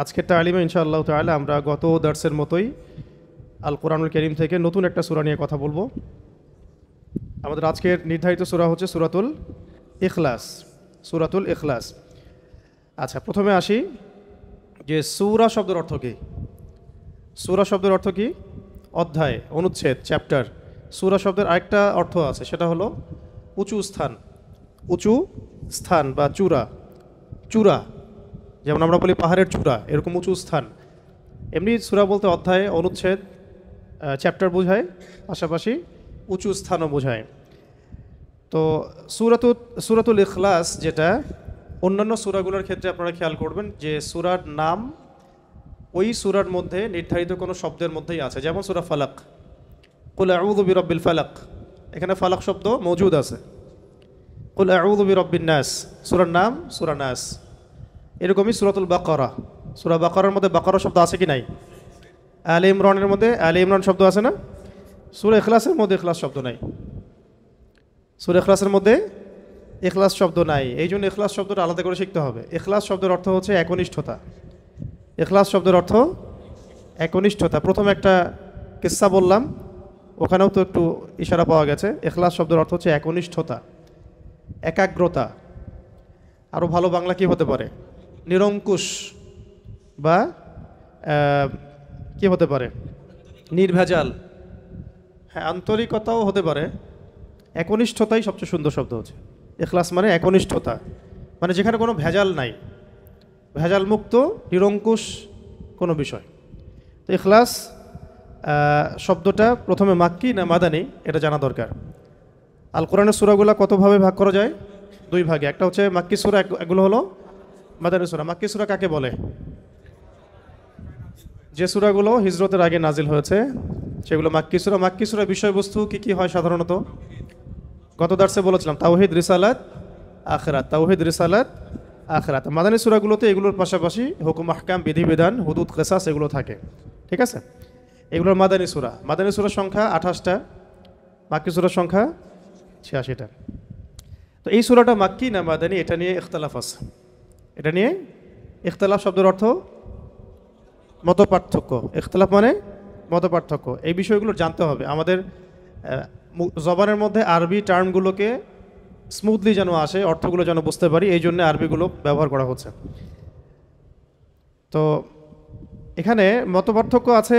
আজকের তালিমে ইনশাআল্লাহ তাআলা আমরা গত দার্সের মতোই আল কোরআনুল কারীম থেকে নতুন একটা সূরা নিয়ে কথা বলবো। আমাদের আজকের নির্ধারিত সূরা হচ্ছে সূরাতুল ইখলাস। সূরাতুল ইখলাস। আচ্ছা, প্রথমে আসি যে সূরা শব্দের অর্থ কী। সূরা শব্দের অর্থ কী? অধ্যায়, অনুচ্ছেদ, চ্যাপ্টার। সূরা শব্দের আরেকটা অর্থ আছে, সেটা হলো উঁচু স্থান। উঁচু স্থান বা চূড়া। চূড়া, যেমন আমরা বলি পাহাড়ের চূড়া, এরকম উঁচু স্থান। এমনি সূরা বলতে অধ্যায়, অনুচ্ছেদ, চ্যাপ্টার বোঝায়, পাশাপাশি উঁচু স্থানও বোঝায়। তো সূরাতুল ইখলাস, যেটা অন্যান্য সূরাগুলোর ক্ষেত্রে আপনারা খেয়াল করবেন যে সূরার নাম ওই সূরার মধ্যে নির্ধারিত কোনো শব্দের মধ্যেই আছে। যেমন সূরা ফালাক, কুল আউযু বিরাব্বিল ফালাক, এখানে ফালাক শব্দ মওজুদ আছে। কুল আউযু বিরাব্বিন নাস, সূরার নাম সূরা নাস। এরকমই সূরাতুল বাকারা, সূরা বাকারার মধ্যে বাকারা শব্দ আছে কি নাই? আলে ইমরানের মধ্যে আলে ইমরান শব্দ আছে না? সূরা ইখলাসের মধ্যে ইখলাস শব্দ নাই। সূরা ইখলাসের মধ্যে ইখলাস শব্দ নাই। এই জন্য ইখলাস শব্দটা আলাদা করে শিখতে হবে। ইখলাস শব্দের অর্থ হচ্ছে একনিষ্ঠতা। ইখলাস শব্দের অর্থ একনিষ্ঠতা। প্রথম একটা কিস্সা বললাম, ওখানেও তো একটু ইশারা পাওয়া গেছে। ইখলাস শব্দের অর্থ হচ্ছে একনিষ্ঠতা, একাগ্রতা। আরও ভালো বাংলা কি হতে পারে? নিরঙ্কুশ, বা কি হতে পারে? নির্ভেজাল। হ্যাঁ, আন্তরিকতাও হতে পারে। একনিষ্ঠতাই সবচেয়ে সুন্দর শব্দ হচ্ছে। ইখলাস মানে একনিষ্ঠতা, মানে যেখানে কোনো ভেজাল নাই, ভেজাল মুক্ত, নিরঙ্কুশ কোনো বিষয়। তো ইখলাস শব্দটা প্রথমে মাক্কি না মাদানী এটা জানা দরকার। আল কোরআনের সূরাগুলো কতভাবে ভাগ করা যায়? দুই ভাগে। একটা হচ্ছে মাক্কি সূরা, এগুলো হলো মাদানী সূরা। মাক্কি সূরা কাকে বলে? যে সূরাগুলো হিজরতের আগে নাজিল হয়েছে সেগুলো মাক্কি সূরা। মাক্কি সূরার বিষয়বস্তু কি কি হয় সাধারণত? গত দার্সে বলেছিলাম তাওহীদ, রিসালাত, আখিরাত। তাওহীদ, রিসালাত, আখিরাত। মাদানী সূরাগুলোতে এগুলোর পাশাপাশি হুকুম, আহকাম, বিধিবিধান, হুদুদ, কিসাস এগুলো থাকে। ঠিক আছে, এগুলোর মাদানী সূরা। মাদানী সূরার সংখ্যা 28টা, মাক্কি সূরার সংখ্যা 86টা। তো এই সূরাটা মাক্কি না মাদানী, এটা নিয়ে ইখতিলাফ আছে। এটা নিয়ে ইখতিলাফ শব্দের অর্থ মত পার্থক্য। ইখতিলাফ মানে মত পার্থক্য। এই বিষয়গুলো জানতে হবে। আমাদের জবানের মধ্যে আরবি টার্মগুলোকে স্মুথলি যেন আসে, অর্থগুলো যেন বুঝতে পারি, এই জন্য আরবিগুলো ব্যবহার করা হচ্ছে। তো এখানে মত পার্থক্য আছে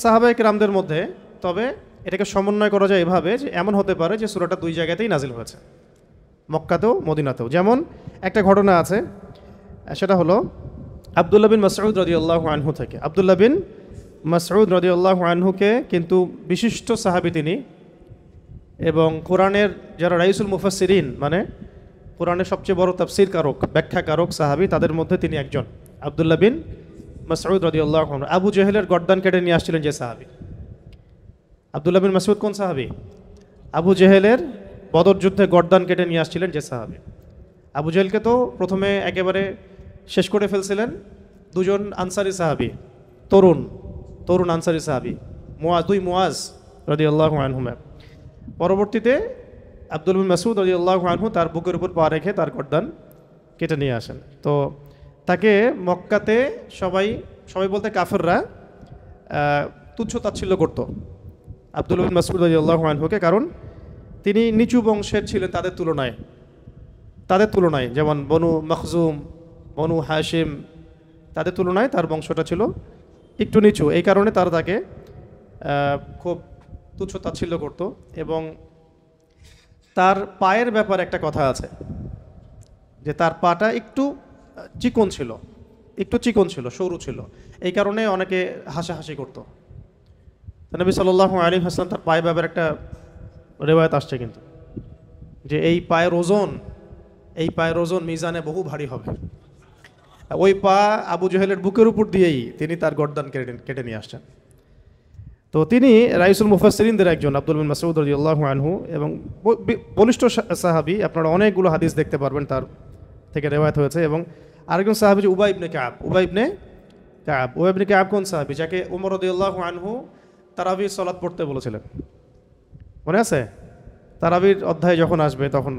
সাহাবায়ে কেরামদের মধ্যে। তবে এটাকে সমন্বয় করা যায় এভাবে যে এমন হতে পারে যে সূরাটা দুই জায়গাতেই নাজিল হয়েছে, মক্কাতেও মদিনাতেও। যেমন একটা ঘটনা আছে, সেটা হলো আব্দুল্লাহ বিন মাসউদ রাদিয়াল্লাহু আনহু থেকে। আব্দুল্লাহ বিন মাসউদ রাদিয়াল্লাহু আনহুকে কিন্তু বিশিষ্ট সাহাবী তিনি, এবং কোরআনের যারা রাইসুল মুফাসসিরিন, মানে কোরআনের সবচেয়ে বড় তাফসীর কারক, ব্যাখ্যাকারক সাহাবী, তাদের মধ্যে তিনি একজন। আব্দুল্লাহ বিন মাসউদ রাদিয়াল্লাহু আনহু। আবু জেহেলের গর্দান কেটে নিয়ে আসছিলেন যে সাহাবী। আব্দুল্লাহ বিন মাসউদ কোন সাহাবী? আবু জেহেলের বদর যুদ্ধে গর্দান কেটে নিয়ে আসছিলেন যে সাহাবী। আবু জেহেলকে তো প্রথমে একেবারে শেষ করে ফেলছিলেন দুজন আনসারি সাহাবী, তরুণ আনসারি সাহাবী, মুআজ রাদিয়াল্লাহু আনহুমা। পরবর্তীতে আব্দুল্লাহ বিন মাসউদ রাদিয়াল্লাহু আনহু তার বুকের উপর পা রেখে তার গর্দান কেটে নিয়ে আসেন। তো তাকে মক্কাতে সবাই বলতে কাফেররা তুচ্ছ তাচ্ছিল্য করত আব্দুল্লাহ বিন মাসউদ রাদিয়াল্লাহু আনহুকে, কারণ তিনি নিচু বংশের ছিলেন তাদের তুলনায়। যেমন বনু মখজুম, বনু হাশিম, তাদের তুলনায় তার বংশটা ছিল একটু নিচু। এই কারণে তারা তাকে খুব তুচ্ছ তাচ্ছিল্য করত। এবং তার পায়ের ব্যাপারে একটা কথা আছে যে তার পাটা একটু চিকন ছিল, সরু ছিল। এই কারণে অনেকে হাসাহাসি করত। নবী সাল্লাল্লাহু আলাইহি ওয়াসাল্লাম তার পায়ের ব্যাপারে একটা রিওয়ায়াত আসছে কিন্তু, যে এই পায়ের ওজন মিজানে বহু ভারী হবে। ওই পা আবু জেহেলের বুকের উপর দিয়েই তিনি তার গর্দান কেটে নিয়ে আসছেন। তো তিনি রাইসুল মুফাসসিরিনদের একজন, আব্দুল্লাহ বিন মাসউদ রাদিয়াল্লাহু আনহু, এবং বলিষ্ঠ সাহাবী। আপনারা অনেকগুলো হাদিস দেখতে পারবেন তার থেকে রিওয়ায়াত হয়েছে। এবং আরেকজন সাহাবী যে উবাই ইবনে কাব কোন সাহাবী? যাকে ওমর রাদিয়াল্লাহু আনহু তারাবির সালাত পড়তে বলেছিলেন, মনে আছে? তারাবির অধ্যায় যখন আসবে তখন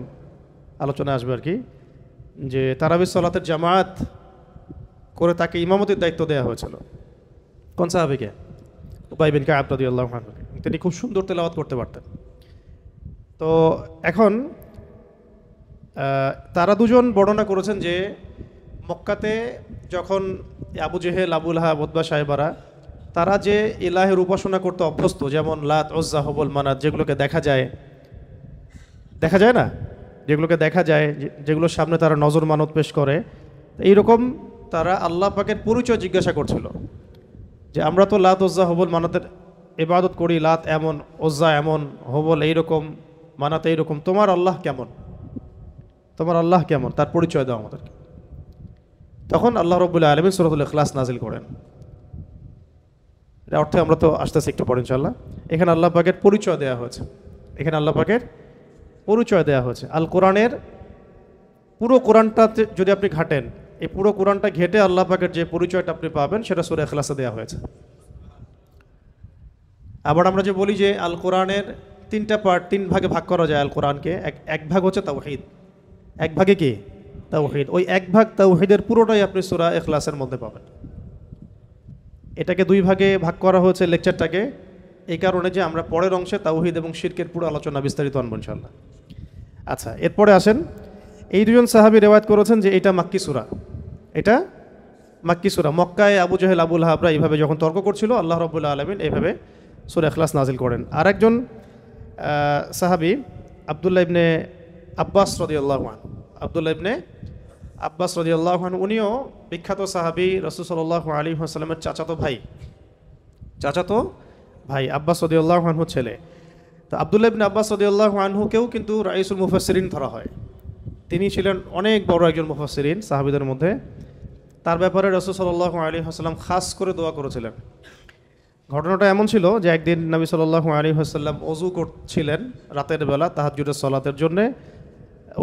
আলোচনা আসবে আর কি, যে তারাবির সালাতের জামাত করে তাকে ইমামতির দায়িত্ব দেওয়া হয়েছিল। কোন সাহাবীকে? উবাই বিন কাব রাদিয়াল্লাহু আনহু। তিনি খুব সুন্দর তেলাওয়াত করতে পারতেন। তো এখন তারা দুজন বর্ণনা করেছেন যে মক্কাতে যখন আবু জেহেল, আবু লাহাব, উতবা, সাইবারা তারা যে ইলাহের উপাসনা করতে অভ্যস্ত, যেমন লাত, উজ্জা, হুবল, মানাত, যেগুলোকে দেখা যায় না, যেগুলোকে দেখা যায়, যেগুলোর সামনে তারা নজর মানত পেশ করে, এইরকম তারা আল্লাহ পাকের পরিচয় জিজ্ঞাসা করছিল যে আমরা তো লাত, উজ্জা, হুবল, মানাতের ইবাদত করি, লাত এমন, উজ্জা এমন, হুবল এইরকম, মানাত এইরকম, তোমার আল্লাহ কেমন, তোমার আল্লাহ কেমন, তার পরিচয় দাও আমাদেরকে। তখন আল্লাহ রাব্বুল আলামিন সূরাতুল ইখলাস নাজিল করেন। এর অর্থে আমরা তো আসতেছি একটু পরে ইনশাআল্লাহ। এখানে আল্লাহ পাকের পরিচয় দেওয়া হয়েছে, এখানে আল্লাহ পাকের পরিচয় দেওয়া হয়েছে। আল কোরআনের পুরো কোরআনটাতে যদি আপনি ঘাটেন, এই পুরো কোরআনটা ঘেটে আল্লাহ পাকের যে পরিচয়টা আপনি পাবেন সেটা সূরা ইখলাসে দেওয়া হয়েছে। আবার আমরা যে বলি যে আল কোরআনের 3টা পার্ট, 3 ভাগে ভাগ করা যায় আল কোরআনকে। এক ভাগ হচ্ছে তাওহীদ, এক ভাগে কি তাওহীদ, ওই এক ভাগ তাওহীদের পুরোটাই আপনি সূরা ইখলাসের মধ্যে পাবেন। এটাকে 2 ভাগে ভাগ করা হয়েছে লেকচারটাকে, এই কারণে যে আমরা পরের অংশে তাওহীদ এবং শিরকের পুরো আলোচনা বিস্তারিত আনবো ইনশাআল্লাহ। আচ্ছা, এরপরে আসেন, এই দুজন সাহাবী রিওয়ায়াত করেছেন যে এটা মাক্কি সূরা, এটা মাক্কি সূরা। মক্কায় আবু জেহেল, আবু লাহাবরা এইভাবে যখন তর্ক করছিল, আল্লাহ রাব্বুল আলামিন এইভাবে সূরা ইখলাস নাজিল করেন। আরেকজন সাহাবী আব্দুল্লাহ ইবনে আব্বাস রাদিয়াল্লাহু আনহু, আব্দুল্লাহ ইবনে আব্বাস রাদিয়াল্লাহু আনহু, উনিও বিখ্যাত সাহাবী, রাসূল সাল্লাল্লাহু আলাইহি ওয়াসাল্লামের চাচাতো ভাই আব্বাস রাদিয়াল্লাহু আনহু ছেলে। তো আব্দুল্লাহ ইবনে আব্বাস রাদিয়াল্লাহু আনহুকেও কিন্তু রাইসুল মুফাসসিরিন ধরা হয়। তিনি ছিলেন অনেক বড় একজন মুফাসসিরিন সাহাবীদের মধ্যে। তার ব্যাপারে রাসূল সাল্লাল্লাহু আলাইহি ওয়াসাল্লাম খাস করে দোয়া করেছিলেন। ঘটনাটা এমন ছিল যে একদিন নবী সাল্লাল্লাহু আলাইহি ওয়াসাল্লাম ওযু করছিলেন রাতের বেলা তাহাজ্জুদের সালাতের জন্যে।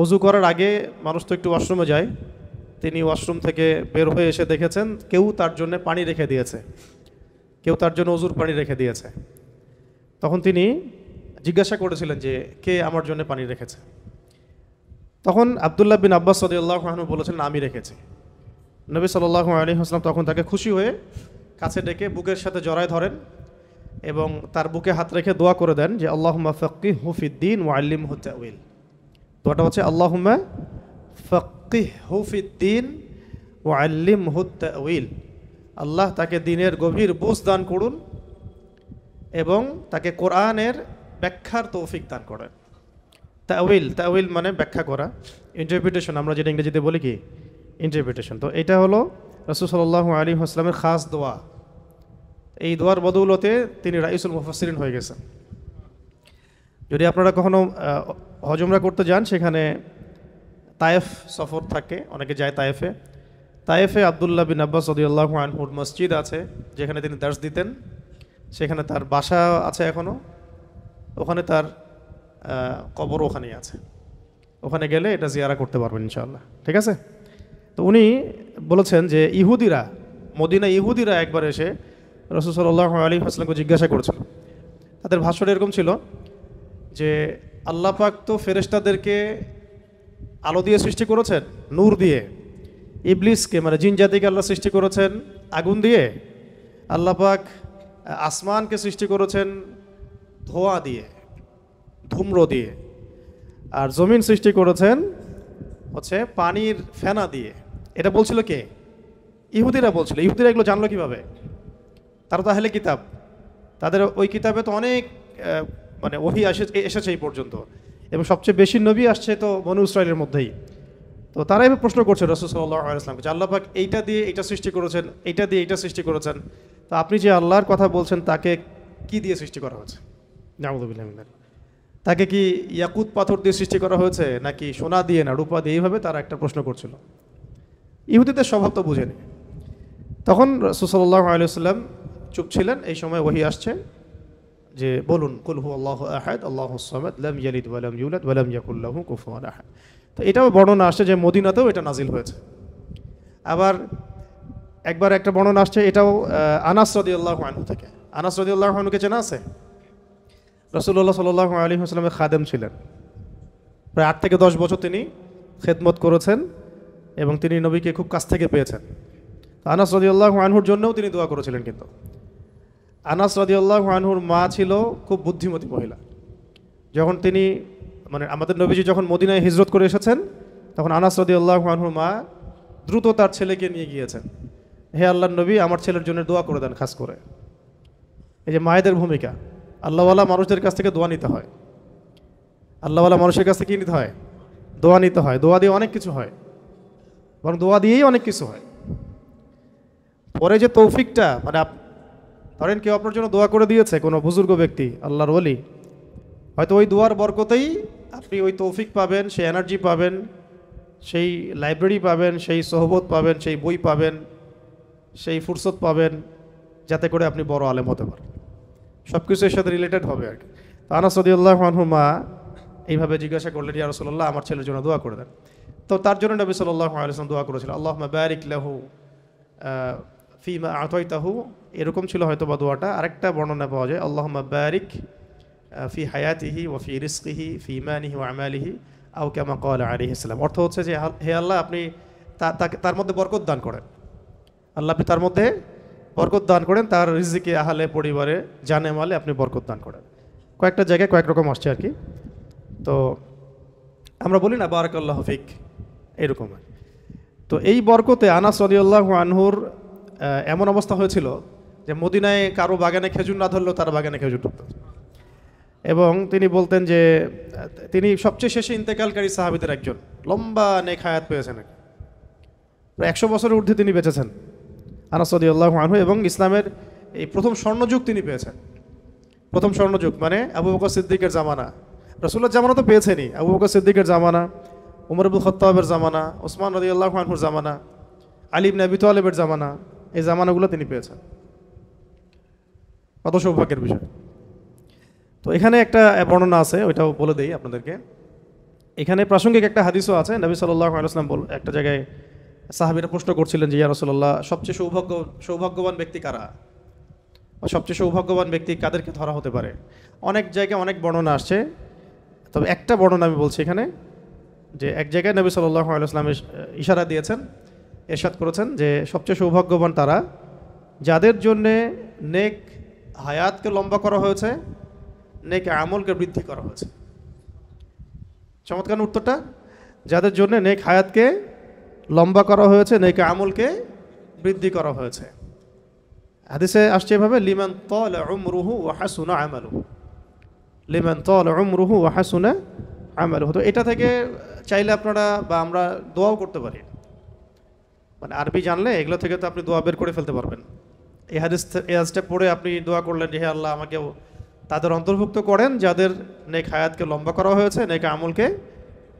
ওযু করার আগে মানুষ তো একটু ওয়াশরুমে যায়, তিনি ওয়াশরুম থেকে বের হয়ে এসে দেখেছেন কেউ তার জন্য পানি রেখে দিয়েছে, কেউ তার জন্য ওযুর পানি রেখে দিয়েছে। তখন তিনি জিজ্ঞাসা করেছিলেন যে কে আমার জন্য পানি রেখেছে। তখন আব্দুল্লাহ বিন আব্বাস রাদিয়াল্লাহু আনহু বলেছেন আমি রেখেছি। নবী সাল্লাল্লাহু আলাইহি ওয়াসাল্লাম তখন তাকে খুশি হয়ে কাছে ডেকে বুকের সাথে জড়ায় ধরেন এবং তার বুকে হাত রেখে দোয়া করে দেন যে আল্লাহুম্মা ফাক্কিহহু ফিদ্দীন ওয়া আল্লিমহু তা'ওয়িল। দোয়াটা হচ্ছে আল্লাহুম্মা ফাক্কিহহু ফিদ্দীন ওয়া আল্লিমহু তা'ওয়িল। আল্লাহ তাকে দ্বীনের গভীর বুঝ দান করুন এবং তাকে কোরআনের ব্যাখ্যার তৌফিক দান করেন। তা'ওয়িল মানে ব্যাখ্যা করা, ইন্টারপ্রিটেশন, আমরা যেটা ইংরেজিতে বলি কি ইন্টারপ্রিটেশন। তো এটা হলো রাসূল সাল্লাল্লাহু আলাইহি ওয়াসাল্লামের খাস দোয়া। এই দোয়ার বদৌলতে তিনি রাইসুল মুফাসসিরিন হয়ে গেছেন। যদি আপনারা কখনো হজ উমরা করতে যান, সেখানে তায়েফ সফর থাকে, অনেকে যায় তায়েফে। তায়েফে আব্দুল্লাহ বিন আব্বাস রাদিয়াল্লাহু আনহুর মসজিদ আছে যেখানে তিনি দার্স দিতেন, সেখানে তার বাসা আছে এখনও, ওখানে তার কবর ওখানেই আছে। ওখানে গেলে এটা জিয়ারা করতে পারবেন ইনশাআল্লাহ, ঠিক আছে? তো উনি বলেছেন যে মদিনা ইহুদিরা একবার এসে রাসূল সাল্লাল্লাহু আলাইহি ওয়াসাল্লামকে জিজ্ঞাসা করেছিল। তাদের ভাষণ এরকম ছিল যে আল্লাহ পাক তো ফেরেশতাদেরকে আলো দিয়ে সৃষ্টি করেছেন, নূর দিয়ে। ইবলিসকে মানে জিন জাতিকে আল্লাহ সৃষ্টি করেছেন আগুন দিয়ে। আল্লাহ পাক আসমানকে সৃষ্টি করেছেন ধোঁয়া দিয়ে, ধূম্র দিয়ে। আর জমিন সৃষ্টি করেছেন হচ্ছে পানির ফেনা দিয়ে। এটা বলছিল কে? ইহুদিরা বলছিল। ইহুদিরা এগুলো জানলো কিভাবে? তারা তো আহলে কিতাব, তাদের ওই কিতাবে তো অনেক মানে ওহী এসেছে এই পর্যন্ত, এবং সবচেয়ে বেশি নবী আসছে তো বনু ইসরাইলের মধ্যেই। তো তারা এবার প্রশ্ন করছে রাসূল সাল্লাল্লাহু আলাইহি ওয়াসাল্লামকে যে আল্লাহ পাক এইটা দিয়ে এইটা সৃষ্টি করেছেন, এইটা দিয়ে এইটা সৃষ্টি করেছেন, তো আপনি যে আল্লাহর কথা বলছেন তাকে কি দিয়ে সৃষ্টি করা হয়েছে? নাউযুবিল্লাহি মিন যালিক। তাকে কি ইয়াকুত পাথর দিয়ে সৃষ্টি করা হয়েছে নাকি সোনা দিয়ে না রূপা দিয়ে? এইভাবে তারা একটা প্রশ্ন করছিল। ইহুদিদের স্বভাব তো বুঝেনি। তখন রাসূল সাল্লাল্লাহু আলাইহি ওয়াসাল্লাম চুপ ছিলেন। এই সময় ওহী আসছে যে বলুন কুল হুয়াল্লাহু আহাদ আল্লাহুস সামাদ লাম ইয়ালিদ ওয়া লাম ইউলাদ ওয়া লাম ইয়াকুল লাহু কুফুয়ান আহাদ। তো এটাও বর্ণনা আসছে যে মদিনাতেও এটা নাজিল হয়েছে। আবার একবার একটা বর্ণনা আসছে, এটাও আনাস রাদিয়াল্লাহু আনহু থেকে। আনাস রাদিয়াল্লাহু আনহুকে চেনা আছে? রাসূলুল্লাহ সাল্লাল্লাহু আলাইহি ওয়াসাল্লামের খাদেম ছিলেন। প্রায় 8 থেকে 10 বছর তিনি খেদমত করেছেন এবং তিনি নবীকে খুব কাছ থেকে পেয়েছেন। আনাস রাদিয়াল্লাহু আনহুর জন্যও তিনি দোয়া করেছিলেন। কিন্তু আনাস রাদিয়াল্লাহু আনহুর মা ছিল খুব বুদ্ধিমতী মহিলা। যখন তিনি মানে আমাদের নবীজি যখন মদিনায় হিজরত করে এসেছেন, তখন আনাস রাদিয়াল্লাহু আনহুর মা দ্রুত তার ছেলেকে নিয়ে গিয়েছেন, হে আল্লাহর নবী, আমার ছেলের জন্য দোয়া করে দেন। খাস করে এই যে মায়েদের ভূমিকা, আল্লাহওয়ালা মানুষদের কাছ থেকে দোয়া নিতে হয়। আল্লাহওয়ালা মানুষের কাছ থেকে কী নিতে হয়? দোয়া নিতে হয়। দোয়া দিয়ে অনেক কিছু হয়, বরং দোয়া দিয়েই অনেক কিছু হয়। পরে যে তৌফিকটা, মানে ধরেন কেউ আপনার জন্য দোয়া করে দিয়েছে, কোনো বুজুর্গ ব্যক্তি, আল্লাহর ওলি, হয়তো ওই দোয়ার বরকতেই আপনি ওই তৌফিক পাবেন, সেই এনার্জি পাবেন, সেই লাইব্রেরি পাবেন, সেই সোহবত পাবেন, সেই বই পাবেন, সেই ফুরসত পাবেন, যাতে করে আপনি বড় আলেম হতে পারেন। সব কিছু এর সাথে রিলেটেড হবে আর কি। তো আনাস রাদিয়াল্লাহু আনহু মা এইভাবে জিজ্ঞাসা করলেন, ইয়া রাসূলুল্লাহ, আমার ছেলের জন্য দোয়া করে দেন। তো তার জন্য নবী সাল্লাল্লাহু আলাইহি ওয়াসাল্লাম দোয়া করেছিলেন, আল্লাহুম্মা বারিক লাহু ফিমা আতাইতাহু। এরকম ছিল হয়তো বা দোয়াটা। আরেকটা বর্ণনা পাওয়া যায়, আল্লাহুম্মা বারিক ফি হায়াতিহি ওয়া ফি রিজকিহি ফি ইমানিহি ওয়া আমালিহি আও কামা ক্বালা আলাইহিস সালাম। অর্থ হচ্ছে যে, হে আল্লাহ, আপনি তার মধ্যে বরকত দান করেন। আল্লাহ, আপনি তার মধ্যে বরকত দান করেন, তার রিজিকে, আহলে, পরিবারে, জানে মালে আপনি বরকত দান করেন। কয়েকটা জায়গায় কয়েক রকম আসছে আর কি। তো আমরা বলি না বারাকাল্লাহু ফিক, এরকম। তো এই বরকতে আনাস রাদিয়াল্লাহু আনহুর এমন অবস্থা হয়েছিল যে মদিনায় কারো বাগানে খেজুর না ধরলেও তার বাগানে খেজুর ধরত। এবং তিনি বলতেন যে তিনি সবচেয়ে শেষে ইন্তেকালকারী সাহাবীদের একজন, লম্বা নেক হায়াত পেয়েছেন, প্রায় 100 বছরের ঊর্ধ্বে তিনি বেঁচেছেন আনাস রাদিয়াল্লাহু আনহু। এবং ইসলামের এই প্রথম স্বর্ণযুগ তিনি পেয়েছেন। প্রথম স্বর্ণযুগ মানে আবু বকর সিদ্দিকের জামানা, রাসূলের জামানা তো পেয়েছেনই, আবু বকর সিদ্দিকের জামানা, উমর ইবনে খাত্তাবের জামানা, ওসমান রাদিয়াল্লাহু আনহুর জামানা, আলী ইবনে আবি তালেবের জামানা, এই জামানাগুলো তিনি পেয়েছেন। কত সৌভাগ্যের বিষয়। তো এখানে একটা বর্ণনা আছে, ওইটাও বলে দেই আপনাদেরকে। এখানে প্রাসঙ্গিক একটা হাদিসও আছে। নবী সাল্লাল্লাহু আলাইহি ওয়াসাল্লাম একটা জায়গায় সাহাবীরা প্রশ্ন করছিলেন যে, ইয়া রাসূলুল্লাহ, সবচেয়ে সৌভাগ্যবান ব্যক্তি কারা? সবচেয়ে সৌভাগ্যবান ব্যক্তি কাদেরকে ধরা হতে পারে? অনেক জায়গায় অনেক বর্ণনা আসছে, তবে একটা বর্ণনা আমি বলছি এখানে, যে এক জায়গায় নবী সাল্লাল্লাহু আলাইহি ওয়াসাল্লাম ইশারা দিয়েছেন, ইরশাদ করেছেন যে সবচেয়ে সৌভাগ্যবান তারা যাদের জন্যে নেক হায়াতকে লম্বা করা হয়েছে, নেক আমলকে বৃদ্ধি করা হয়েছে। চমৎকার উত্তরটা, যাদের জন্য নেক হায়াতকে লম্বা করা হয়েছে, নেক আমলকে বৃদ্ধি করা হয়েছে। হাদিসে আসছে এভাবে, লিমান তালা উমরুহু ওয়া হাসুনা আমালুহু, লিমান তালা উমরুহু ওয়া হাসুনা আমালুহু। তো এটা থেকে চাইলে আপনারা বা আমরা দোয়াও করতে পারি। মানে আরবি জানলে এগুলো থেকে তো আপনি দোয়া বের করে ফেলতে পারবেন। এই হাদিসটা পড়ে আপনি দোয়া করলেন যে, হে আল্লাহ, আমাকেও তাদের অন্তর্ভুক্ত করেন যাদের নেক হায়াতকে লম্বা করা হয়েছে, নেক আমলকে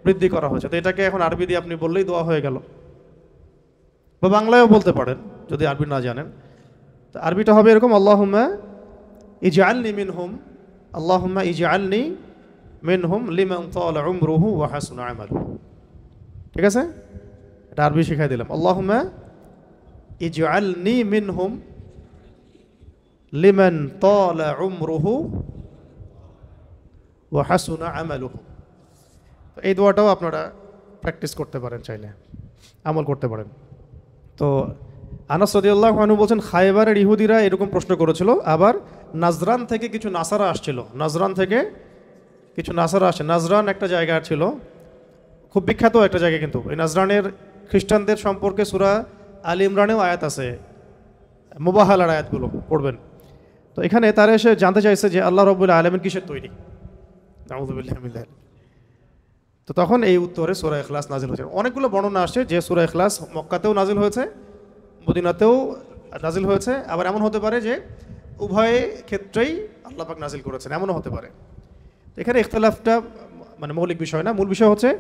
বৃদ্ধি করা হয়েছে। তো এটাকে এখন আরবি দিয়ে আপনি বললেই দোয়া হয়ে গেল, বা বাংলায়ও বলতে পারেন যদি আরবি না জানেন। তো আরবিটা হবে এরকম, আল্লাহুম্মা ইজআলনি মিনহুম, আল্লাহুম্মা ইজআলনি মিনহুম লিমান তালা উমরুহু ওয়া হাসুনা আমালুহু। ঠিক আছে, এটা আরবি শিখাই দিলাম। আল্লাহুম্মা ইজআলনি মিনহুম লিমান তালা উমরুহু ওয়া হাসুনা আমালুহু। এই দোয়াটাও আপনারা প্র্যাকটিস করতে পারেন, চাইলে আমল করতে পারেন। তো আনাস রাদিয়াল্লাহু আনহু বলছেন, খায়বারের ইহুদিরা এরকম প্রশ্ন করেছিল। আবার নাজরান থেকে কিছু নাসারা আসছিল, নাজরান থেকে কিছু নাসারা আসে। নাজরান একটা জায়গা ছিল, খুব বিখ্যাত একটা জায়গা। কিন্তু এই নাজরানের খ্রিস্টানদের সম্পর্কে সূরা আল ইমরানেও আয়াত আছে, মুবাহালার আয়াতগুলো পড়বেন। তো এখানে তারা এসে জানতে চাইছে যে আল্লাহ রাব্বুল আলামিন কিসের তৈরি। নাউযু বিল্লাহি মিন যালিক। তো তখন এই উত্তরে সূরা ইখলাস নাজিল হয়েছে। অনেকগুলো বর্ণনা আসছে যে সূরা ইখলাস মক্কাতেও নাজিল হয়েছে, মদিনাতেও নাজিল হয়েছে। আবার এমন হতে পারে যে উভয় ক্ষেত্রেই আল্লাহ পাক নাজিল করেছেন, এমনও হতে পারে। এখানে ইখতিলাফটা মানে মৌলিক বিষয় না, মূল বিষয় হচ্ছে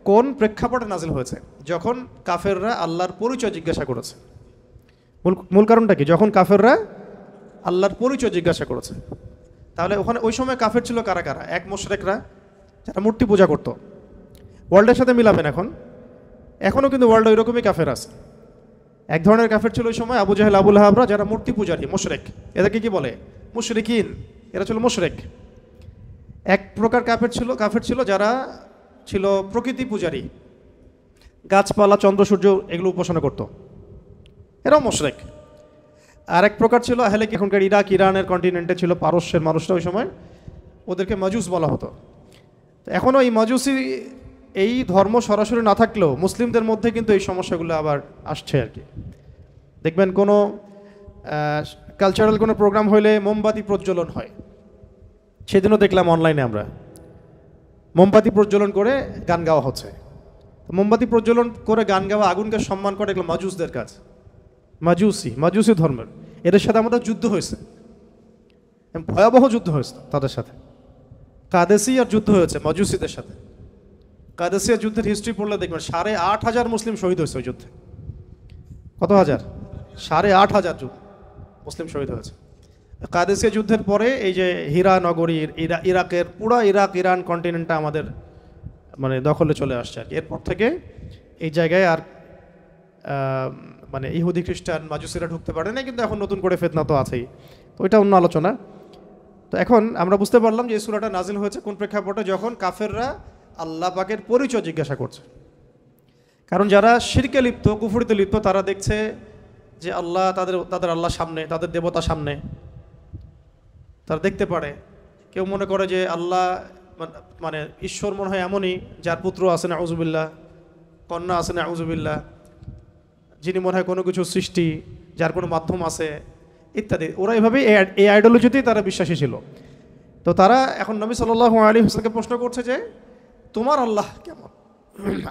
কোন প্রেক্ষাপটে নাজিল হয়েছে। যখন কাফেররা আল্লাহর পরিচয় জিজ্ঞাসা করেছে, মূল কারণটা কি? যখন কাফেররা আল্লাহর পরিচয় জিজ্ঞাসা করেছে, তাহলে ওখানে ওই সময় কাফের ছিল কারা কারা? এক, মুশরিকরা যারা মূর্তি পূজা করত। ওয়ার্ল্ডের সাথে মিলাবেন, এখনও কিন্তু ওয়ার্ল্ডে ওইরকমই কাফের আছে। এক ধরনের কাফের ছিল ওই সময় আবু জাহেল, আবু লাহাবরা, যারা মূর্তি পূজারী, মুশরিক। এদেরকে কি বলে? মুশরিকিন। এরা ছিল মুশরিক। এক প্রকার কাফের ছিল যারা ছিল প্রকৃতি পূজারী, গাছপালা, চন্দ্র সূর্য এগুলো উপাসনা করত। এরাও মুশরিক। আর এক প্রকার ছিল আহলে কিতাব, এখনকার ইরাক ইরানের কন্টিনেন্টে ছিল পারস্যের মানুষরা ওই সময়, ওদেরকে মাজুস বলা হতো। এখনও এই মাজুসি এই ধর্ম সরাসরি না থাকলেও মুসলিমদের মধ্যে কিন্তু এই সমস্যাগুলো আবার আসছে আর কি। দেখবেন কোনো কালচারাল কোনো প্রোগ্রাম হইলে মোমবাতি প্রজ্বলন হয়, সেদিনও দেখলাম অনলাইনে আমরা মোমবাতি প্রজ্বলন করে গান গাওয়া হচ্ছে। মোমবাতি প্রজ্বলন করে গান গাওয়া, আগুনকে সম্মান করে, এগুলো মাজুসদের কাজ, মাজুসি ধর্মের। এদের সাথে আমাদের যুদ্ধ হয়েছে, ভয়াবহ যুদ্ধ হয়েছে তাদের সাথে। কাদেসিয়ার যুদ্ধ হয়েছে মাজুসিদের সাথে। কাদেসিয়ার যুদ্ধের হিস্ট্রি পড়লে দেখবেন 8,500 মুসলিম শহীদ হয়েছে ওই যুদ্ধে। কত হাজার? 8,500 মুসলিম শহীদ হয়েছে কাদেসিয়া যুদ্ধের পরে। এই যে হীরা নগরী, ইরাকের পুরা ইরাক ইরান কন্টিনেন্টটা আমাদের মানে দখলে চলে আসছে আর কি। এরপর থেকে এই জায়গায় আর মানে ইহুদি খ্রিস্টান মাজুসিরা ঢুকতে পারে না, কিন্তু এখন নতুন করে ফিতনা তো আছেই, তো ওইটা অন্য আলোচনা। তো এখন আমরা বুঝতে পারলাম যে এই সূরাটা নাজিল হয়েছে কোন প্রেক্ষাপটে, যখন কাফেররা আল্লাহ পাকের পরিচয় জিজ্ঞাসা করছে। কারণ যারা শিরকে লিপ্ত, কুফরিতে লিপ্ত, তারা দেখছে যে আল্লাহ তাদের আল্লাহ সামনে, তাদের দেবতা সামনে, তারা দেখতে পারে। কেউ মনে করে যে আল্লাহ মানে ঈশ্বর মনে হয় এমনই যার পুত্র আছে না আউযুবিল্লাহ, কন্যা আছে না আউযুবিল্লাহ, যিনি মনে হয় কোনো কিছু সৃষ্টি, যার কোনো মাধ্যম আছে ইত্যাদি। ওরা এভাবেই এই আইডিওলজিতেই তারা বিশ্বাসী ছিল। তো তারা এখন নবী সাল্লাল্লাহু আলাইহি ওয়াসাল্লামকে প্রশ্ন করছে যে তোমার আল্লাহ কেমন?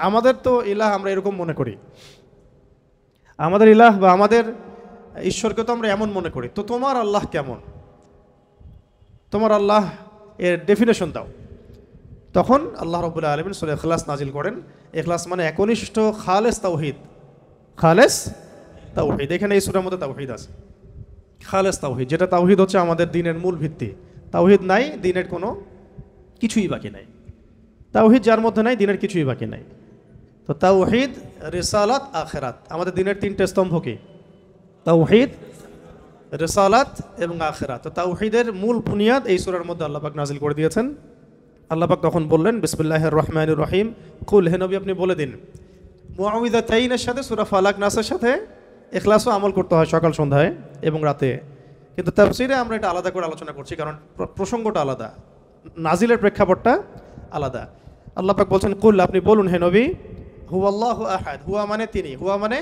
আমাদের তো ইলাহ আমরা এরকম মনে করি, আমাদের ইলাহ বা আমাদের ঈশ্বরকে তো আমরা এমন মনে করি, তো তোমার আল্লাহ কেমন? তোমার আল্লাহ এর ডেফিনেশন দাও। তখন আল্লাহ রাব্বুল আলামিন সূরা ইখলাস নাজিল করেন। ইখলাস মানে একনিষ্ঠ খালেস তাওহীদ, খালেস তাওহীদ। এখানে এই সূরার মধ্যে তাওহীদ আছে, খালেস তাওহীদ, যেটা তাওহীদ হচ্ছে আমাদের দ্বীনের মূল ভিত্তি। তাওহীদ নাই, দ্বীনের কোনো কিছুই বাকি নাই। তাওহীদ যার মধ্যে নাই, দ্বীনের কিছুই বাকি নাই। তো তাওহীদ, রিসালাত, আখিরাত, আমাদের দ্বীনের তিনটে স্তম্ভ কি? তাওহীদ, রিসালাত এবং আখিরাত। তো তাওহীদের মূল বুনিয়াদ এই সূরার মধ্যে আল্লাহ পাক নাজিল করে দিয়েছেন। আল্লাহ পাক তখন বললেন বিসমিল্লাহির রহমানির রহিম, কুল, হে নবী আপনি বলে দিন। মুআউযিযাতাইনের সাথে সূরা ফালাক নাসের সাথে ইখলাসও আমল করতে হয় সকাল সন্ধ্যায় এবং রাতে। কিন্তু তাফসীরে আমরা এটা আলাদা করে আলোচনা করছি, কারণ প্রসঙ্গটা আলাদা, নাজিলের প্রেক্ষাপটটা আলাদা। আল্লাহ পাক বলছেন কুল, আপনি বলুন হে নবী, হুয়াল্লাহু আহাদ, হুয়া মানে তিনি, হুয়া মানে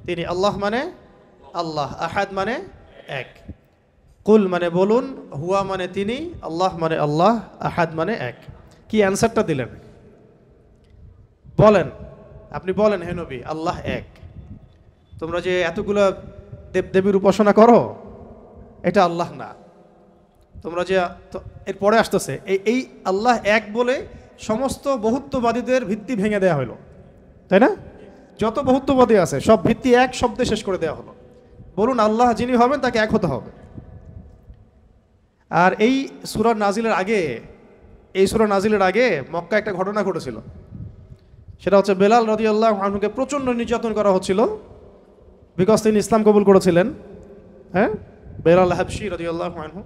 তিনি, আল্লাহ মানে আল্লাহ, আহাদ মানে এক। কুল মানে বলুন, হুয়া মানে তিনি, আল্লাহ মানে আল্লাহ, আহাদ মানে এক। কি অ্যান্সারটা দিলেন? বলেন, আপনি বলেন হে নবী, আল্লাহ এক। তোমরা যে এতগুলো দেবদেবীর উপাসনা করো, এটা আল্লাহ না। তোমরা যে এরপরে আসতেছে এই আল্লাহ এক বলে সমস্ত বহুত্ববাদীদের ভিত্তি ভেঙে দেওয়া হলো, তাই না? যত বহুত্ববাদী আছে সব ভিত্তি এক শব্দে শেষ করে দেওয়া হলো। বলুন আল্লাহ যিনি হবেন তাকে এক হতে হবে। আর এই সূরা নাজিলের আগে মক্কা একটা ঘটনা ঘটেছিল। সেটা হচ্ছে বেলাল রাদিয়াল্লাহু আনহুকে প্রচণ্ড নির্যাতন করা হচ্ছিল, বিকজ তিনি ইসলাম কবুল করেছিলেন। হ্যাঁ, বেলাল হাবশি রাদিয়াল্লাহু আনহু,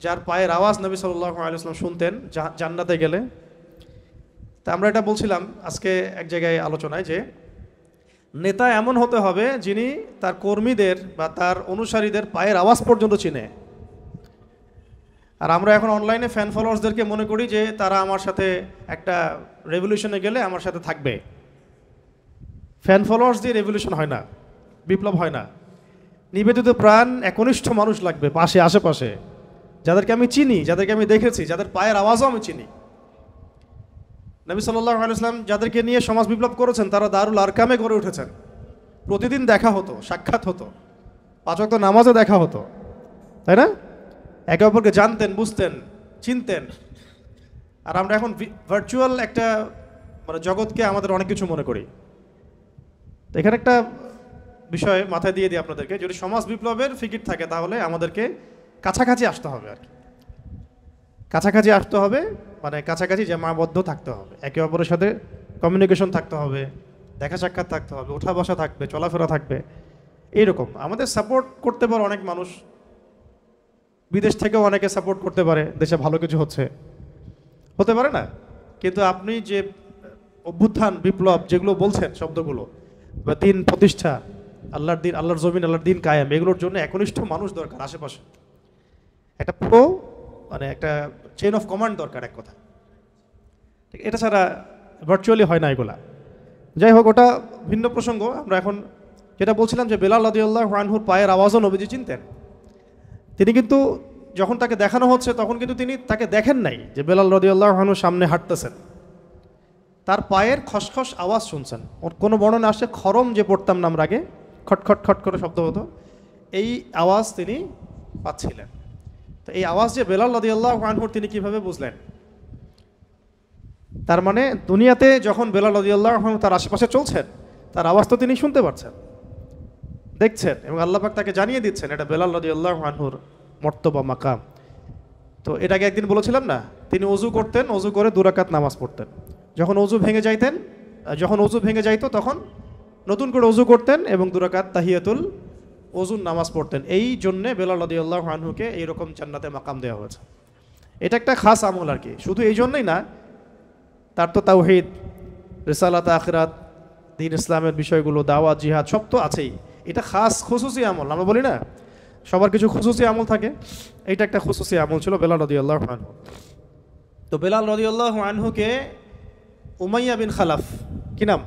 যার পায়ের আওয়াজ নবী সাল্লাল্লাহু আলাইহি ওয়াসাল্লাম শুনতেন জান্নাতে গেলে। তা আমরা এটা বলছিলাম আজকে এক জায়গায় আলোচনায়, যে নেতা এমন হতে হবে যিনি তার কর্মীদের বা তার অনুসারীদের পায়ের আওয়াজ পর্যন্ত চিনে। আর আমরা এখন অনলাইনে ফ্যান ফলোয়ার্সদেরকে মনে করি যে তারা আমার সাথে একটা রেভলিউশনে গেলে আমার সাথে থাকবে। ফ্যান ফলোয়ার্স দিয়ে রেভলিউশন হয় না, বিপ্লব হয় না। নিবেদিত প্রাণ একনিষ্ঠ মানুষ লাগবে পাশে, আশেপাশে, যাদেরকে আমি চিনি, যাদেরকে আমি দেখেছি, যাদের পায়ের আওয়াজও আমি চিনি। নবী সাল্লাল্লাহু আলাইহি ওয়াসাল্লাম যাদেরকে নিয়ে সমাজ বিপ্লব করেছেন তারা দারুল আরকামে গড়ে উঠেছেন। প্রতিদিন দেখা হতো, সাক্ষাৎ হতো, 5 ওয়াক্ত নামাজে দেখা হতো, তাই না? একে অপরকে জানতেন, বুঝতেন, চিনতেন। আর আমরা এখন ভার্চুয়াল একটা মানে জগৎকে আমাদের অনেক কিছু মনে করি। তো এখানে একটা বিষয় মাথায় দিয়ে দিই আপনাদেরকে, যদি সমাজ বিপ্লবের ফিকির থাকে তাহলে আমাদেরকে কাছাকাছি আসতে হবে আর কি। কাছাকাছি আসতে হবে মানে কাছাকাছি জামাবদ্ধ থাকতে হবে, একে অপরের সাথে কমিউনিকেশন থাকতে হবে, দেখা সাক্ষাৎ থাকতে হবে, ওঠা বসা থাকবে, চলাফেরা থাকবে। এইরকম আমাদের সাপোর্ট করতে পারে অনেক মানুষ, বিদেশ থেকেও অনেকে সাপোর্ট করতে পারে, দেশে ভালো কিছু হতে পারে না। কিন্তু আপনি যে অভ্যুত্থান, বিপ্লব যেগুলো বলছেন শব্দগুলো, বা দিন প্রতিষ্ঠা, আল্লাহর দিন, আল্লাহর জমিন, আল্লাহর দিন কায়েম, এগুলোর জন্য একনিষ্ঠ মানুষ দরকার আশেপাশে। একটা পুরো মানে একটা চেইন অফ কমান্ড দরকার এক কথা। ঠিক, এটা ছাড়া ভার্চুয়ালি হয় না এগুলা। যাই হোক, ওটা ভিন্ন প্রসঙ্গ। আমরা এখন যেটা বলছিলাম যে বেলাল রাদিয়াল্লাহু আনহুর পায়ের আওয়াজও নবীজি চিনতেন। তিনি কিন্তু যখন তাকে দেখানো হচ্ছে তখন কিন্তু তিনি তাকে দেখেন নাই যে বেলাল রাদিয়াল্লাহু আনহুর সামনে হাঁটতেছেন, তার পায়ের খসখস আওয়াজ শুনছেন। ওর কোনো বর্ণনা আসছে খরম যে পড়তাম না আমরা আগে, খটখট খট করে শব্দ হতো, এই আওয়াজ তিনি পাচ্ছিলেন। তো এই আওয়াজ যে বেলাল রাদিয়াল্লাহু আনহুর, তিনি কিভাবে বুঝলেন? তার মানে দুনিয়াতে যখন বেলাল রাদিয়াল্লাহু আনহু তার আশেপাশে চলছেন, তার আওয়াজ তো তিনি শুনতে পাচ্ছেন, দেখছেন, এবং আল্লাহ পাক তাকে জানিয়ে দিচ্ছেন এটা বেলাল রাদিয়াল্লাহু আনহুর মর্তবা মাকাম। তো এটাকে একদিন বলেছিলাম না, তিনি অজু করতেন, অজু করে 2 রাকাত নামাজ পড়তেন। যখন অজু ভেঙে যাইতো তখন নতুন করে অজু করতেন এবং 2 রাকাত তাহিয়াতুল অজুর নামাজ পড়তেন। এই জন্যে বেলাল রাদিয়াল্লাহু আনহুকে এইরকম জান্নাতে মাকাম দেওয়া হয়েছে। এটা একটা খাস আমল আর কি। শুধু এই জন্যই না, তার তো তাওহীদ, রিসালাত, আখিরাত, দ্বীন ইসলামের বিষয়গুলো, দাওয়াত, জিহাদ সব তো আছেই। এটা খাস খুসুসি আমল। আমরা বলি না সবার কিছু খুসুসি আমল থাকে, এইটা একটা খুসুসি আমল ছিল বেলাল রাদিয়াল্লাহু আনহু। তো বেলাল রাদিয়াল্লাহু আনহুকে উমাইয়া বিন খালাফ, কি নাম?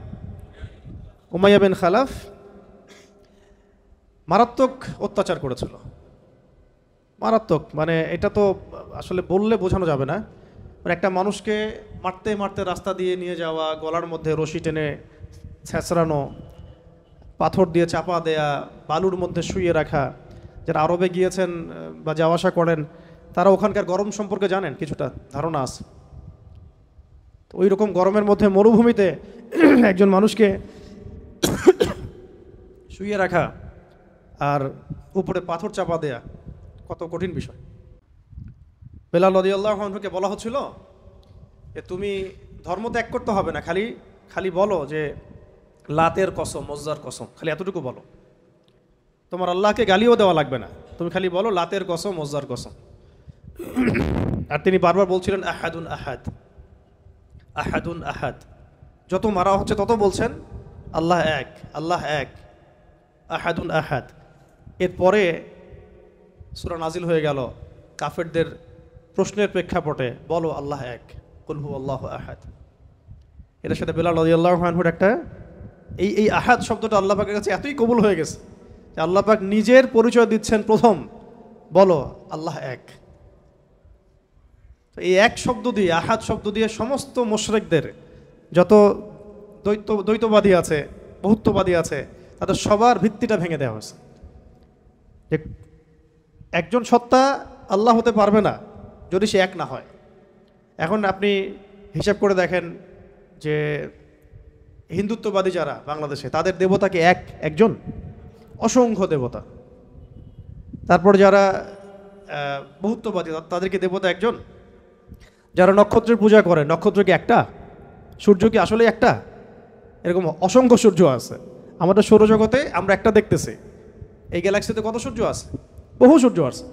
উমাইয়া বিন খালাফ মারাত্মক অত্যাচার করেছিল। মারাত্মক মানে এটা তো আসলে বললে বোঝানো যাবে না। মানে একটা মানুষকে মারতে মারতে রাস্তা দিয়ে নিয়ে যাওয়া, গলার মধ্যে রশি টেনে ছেঁচড়ানো, পাথর দিয়ে চাপা দেয়া, বালুর মধ্যে শুইয়ে রাখা। যারা আরবে গিয়েছেন বা যাওয়া আসা করেন তারা ওখানকার গরম সম্পর্কে জানেন, কিছুটা ধারণা আছে। তো ওই রকম গরমের মধ্যে মরুভূমিতে একজন মানুষকে শুইয়ে রাখা আর উপরে পাথর চাপা দেয়া কত কঠিন বিষয়। বেলাল রাদিয়াল্লাহু আনহুকে বলা হচ্ছিল যে তুমি ধর্ম ত্যাগ করতে হবে না, খালি বলো যে লাতের কসম, উজ্জার কসম, খালি এতটুকু বলো। তোমার আল্লাহকে গালিও দেওয়া লাগবে না, তুমি খালি বলো লাতের কসম, উজ্জার কসম। আর তিনি বারবার বলছিলেন আহাদুন আহাদ, আহাদুন আহাদ। যত মারা হচ্ছে তত বলছেন আল্লাহ এক, আল্লাহ এক, আহাদুন আহাদ। এরপরে সূরা নাজিল হয়ে গেল কাফেরদের প্রশ্নের প্রেক্ষাপটে, বলো আল্লাহ এক, কুল হুয়াল্লাহু আহাদ। এটার সাথে বেলাল রাদিয়াল্লাহু আনহুর একটা এই আহাদ শব্দটা আল্লাহ পাকের কাছে এতই কবুল হয়ে গেছে যে আল্লাহ পাক নিজের পরিচয় দিচ্ছেন প্রথম, বলো আল্লাহ এক। এই এক শব্দ দিয়ে, আহাদ শব্দ দিয়ে সমস্ত মুশরিকদের যত দ্বৈতবাদী আছে, বহুত্ববাদী আছে, তাদের সবার ভিত্তিটা ভেঙে দেওয়া হয়েছে। যে একজন সত্তা আল্লাহ হতে পারবে না যদি সে এক না হয়। এখন আপনি হিসাব করে দেখেন যে হিন্দুত্ববাদী যারা বাংলাদেশে, তাদের দেবতা কি একজন? অসংখ্য দেবতা। তারপর যারা বহুত্ববাদী, তাদেরকে দেবতা একজন। যারা নক্ষত্রের পূজা করে, নক্ষত্র কি একটা? সূর্য কি আসলে একটা? এরকম অসংখ্য সূর্য আছে আমাদের সৌরজগতে, আমরা একটা দেখতেছি। এই গ্যালাক্সিতে কত সূর্য আছে? বহু সূর্য আছে।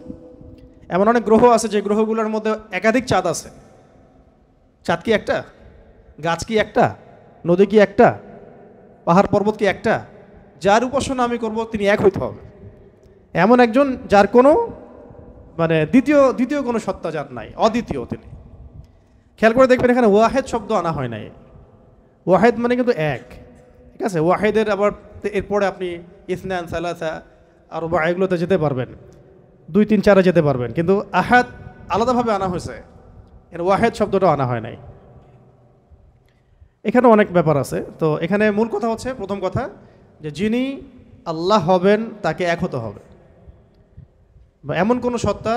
এমন অনেক গ্রহ আছে যে গ্রহগুলোর মধ্যে একাধিক চাঁদ আছে। চাঁদ কি একটা? গাছ কি একটা? নদী কি একটা? পাহাড় পর্বত কি একটা? যার উপাসনা আমি করব তিনি এক হইতে হবে। এমন একজন যার কোনো মানে দ্বিতীয় কোনো সত্তা যার নাই, অদ্বিতীয় তিনি। খেয়াল করে দেখবেন এখানে ওয়াহেদ শব্দ আনা হয় নাই। ওয়াহেদ মানে কিন্তু এক, ঠিক আছে? ওয়াহেদের আবার এরপরে আপনি ইসনান, সালাসা, আর এগুলোতে যেতে পারবেন, 2, 3, 4 যেতে পারবেন, কিন্তু আহাদ আলাদাভাবে আনা হয়েছে, এর ওয়াহেদ শব্দটা আনা হয় নাই। এখানে অনেক ব্যাপার আছে। তো এখানে মূল কথা হচ্ছে, প্রথম কথা যে যিনি আল্লাহ হবেন তাকে এক হতে হবে। বা এমন কোনো সত্তা